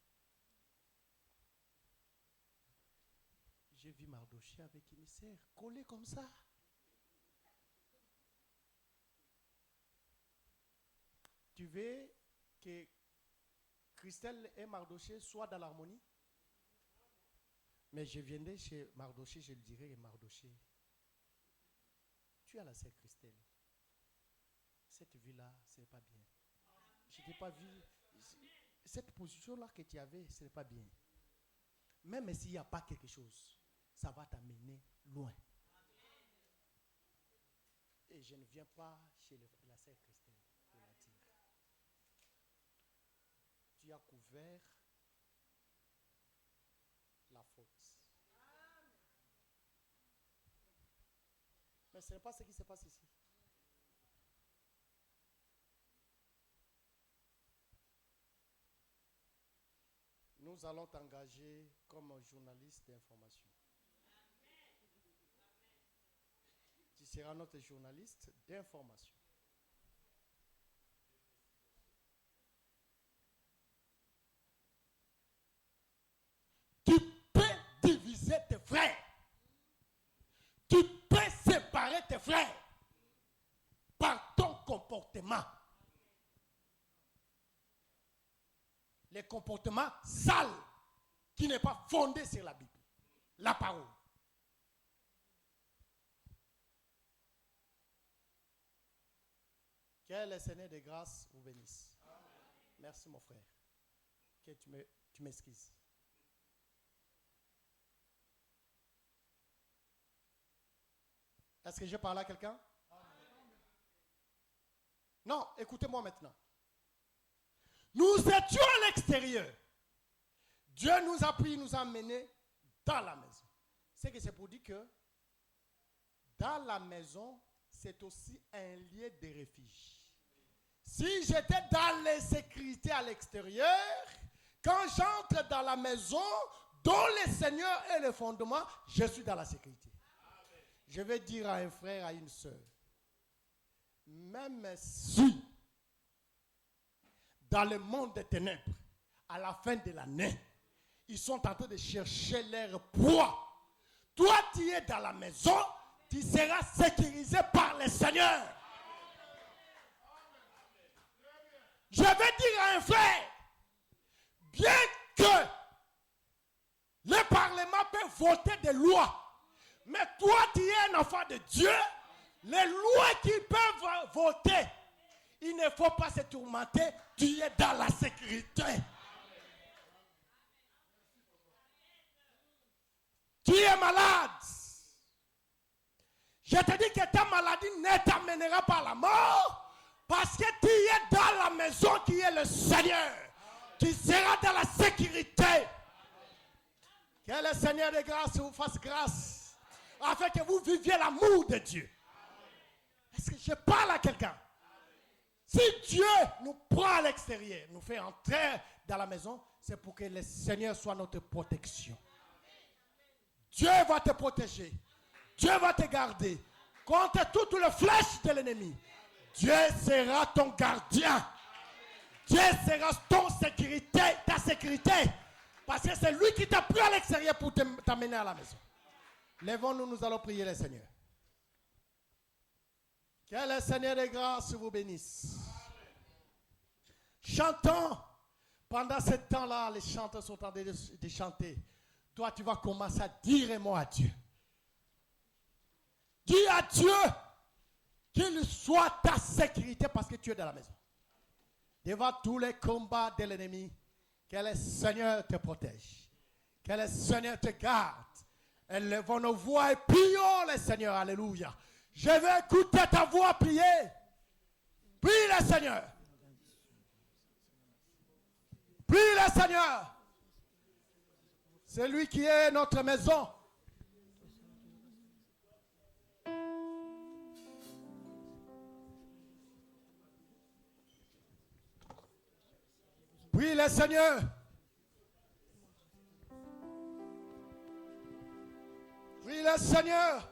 J'ai vu Mardoché avec une sœur collée comme ça. Tu veux que Christelle et Mardoché soient dans l'harmonie? Mais je viendrai chez Mardoché, je lui dirai, Mardoché, tu as la sœur Christelle. Cette vie-là, ce n'est pas bien. Je n'ai pas vu. Cette position-là que tu avais, ce n'est pas bien. Même s'il n'y a pas quelque chose, ça va t'amener loin. Et je ne viens pas chez la sœur Christelle pour la dire. Tu as couvert ce n'est pas ce qui se passe ici. Nous allons t'engager comme journaliste d'information. Tu seras notre journaliste d'information. Tu peux diviser tes frères. Tu peux séparer tes frères par ton comportement. Les comportements sales qui n'est pas fondé sur la Bible, la parole. Que le Seigneur de grâce vous bénisse. Merci mon frère. Que tu m'excuses. Est-ce que je parle à quelqu'un? Non, écoutez-moi maintenant. Nous étions à l'extérieur. Dieu nous a pris, nous a emmenés dans la maison. C'est pour dire que dans la maison, c'est aussi un lieu de refuge. Si j'étais dans les sécurités à l'extérieur, quand j'entre dans la maison dont le Seigneur est le fondement, je suis dans la sécurité. Je vais dire à un frère, à une soeur, même si dans le monde des ténèbres, à la fin de l'année, ils sont en train de chercher leur proie. Toi, tu es dans la maison, tu seras sécurisé par le Seigneur. Je vais dire à un frère, bien que le Parlement peut voter des lois, mais toi, tu es un enfant de Dieu, les lois qu'ils peuvent voter, il ne faut pas se tourmenter, tu es dans la sécurité. Tu es malade. Je te dis que ta maladie ne t'amènera pas à la mort, parce que tu es dans la maison qui est le Seigneur. Tu seras dans la sécurité. Que le Seigneur de grâce vous fasse grâce, afin que vous viviez l'amour de Dieu. Est-ce que je parle à quelqu'un? Si Dieu nous prend à l'extérieur, nous fait entrer dans la maison, c'est pour que le Seigneur soit notre protection. Dieu va te protéger. Dieu va te garder contre toutes les flèches de l'ennemi. Dieu sera ton gardien. Dieu sera ton sécurité, ta sécurité. Parce que c'est lui qui t'a pris à l'extérieur pour t'amener à la maison. Lèvons-nous, nous allons prier le Seigneur. Que le Seigneur de grâce vous bénisse. Chantons. Pendant ce temps-là, les chanteurs sont en train de chanter. Toi, tu vas commencer à dire un mot à Dieu. Dis à Dieu qu'il soit ta sécurité parce que tu es dans la maison. Devant tous les combats de l'ennemi, que le Seigneur te protège. Que le Seigneur te garde. Élevons nos voix et prions le Seigneur. Alléluia. Je vais écouter ta voix prier. Prie le Seigneur. Prie le Seigneur. C'est lui qui est notre maison. Prie le Seigneur. Prie le Seigneur.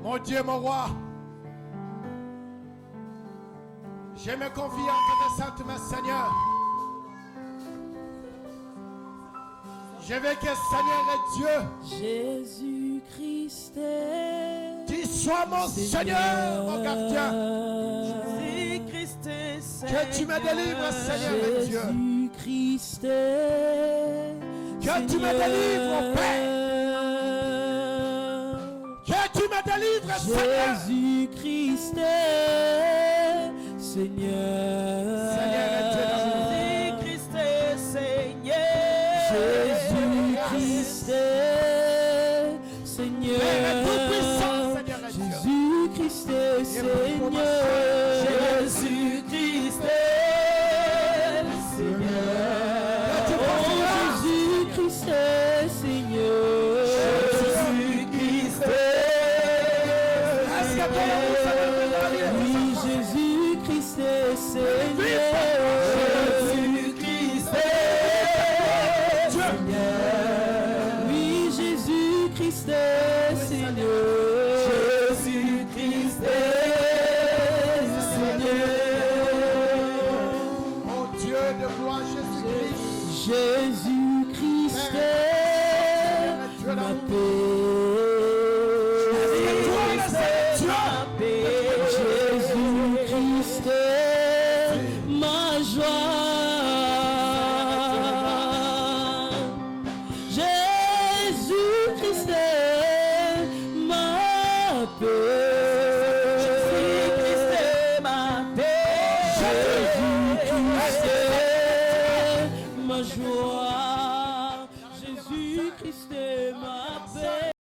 Mon Dieu, mon roi, je me confie entre tes saintes mains, Seigneur. Je veux que Seigneur et Dieu, Jésus-Christ, tu sois mon Seigneur, mon gardien. Jésus-Christ, Que tu me délivres, Seigneur et Dieu. Jésus-Christ, Que tu me délivres, mon Père. Que tu me délivres, Seigneur. Jésus-Christ, Seigneur. Seigneur est Dieu d'amour. Jésus-Christ est Seigneur. Jésus-Christ est Seigneur. Père est tout-puissant, Seigneur est Dieu. Jésus-Christ est Seigneur. Jésus-Christ est Seigneur. Oh, Jésus-Christ est Seigneur. Jésus-Christ est Seigneur. Oui, Jésus-Christ est Seigneur. Jésus-Christ est Seigneur. Oui, Jésus-Christ est Seigneur. Jésus-Christ est Seigneur. Mon Dieu de gloire, Jésus-Christ. Jésus-Christ est ma paix. Jésus-Christ est ma paix. Jésus-Christ est ma joie. Jésus-Christ est ma paix. Jésus-Christ est ma paix. Jésus-Christ est ma joie. Jésus-Christ est ma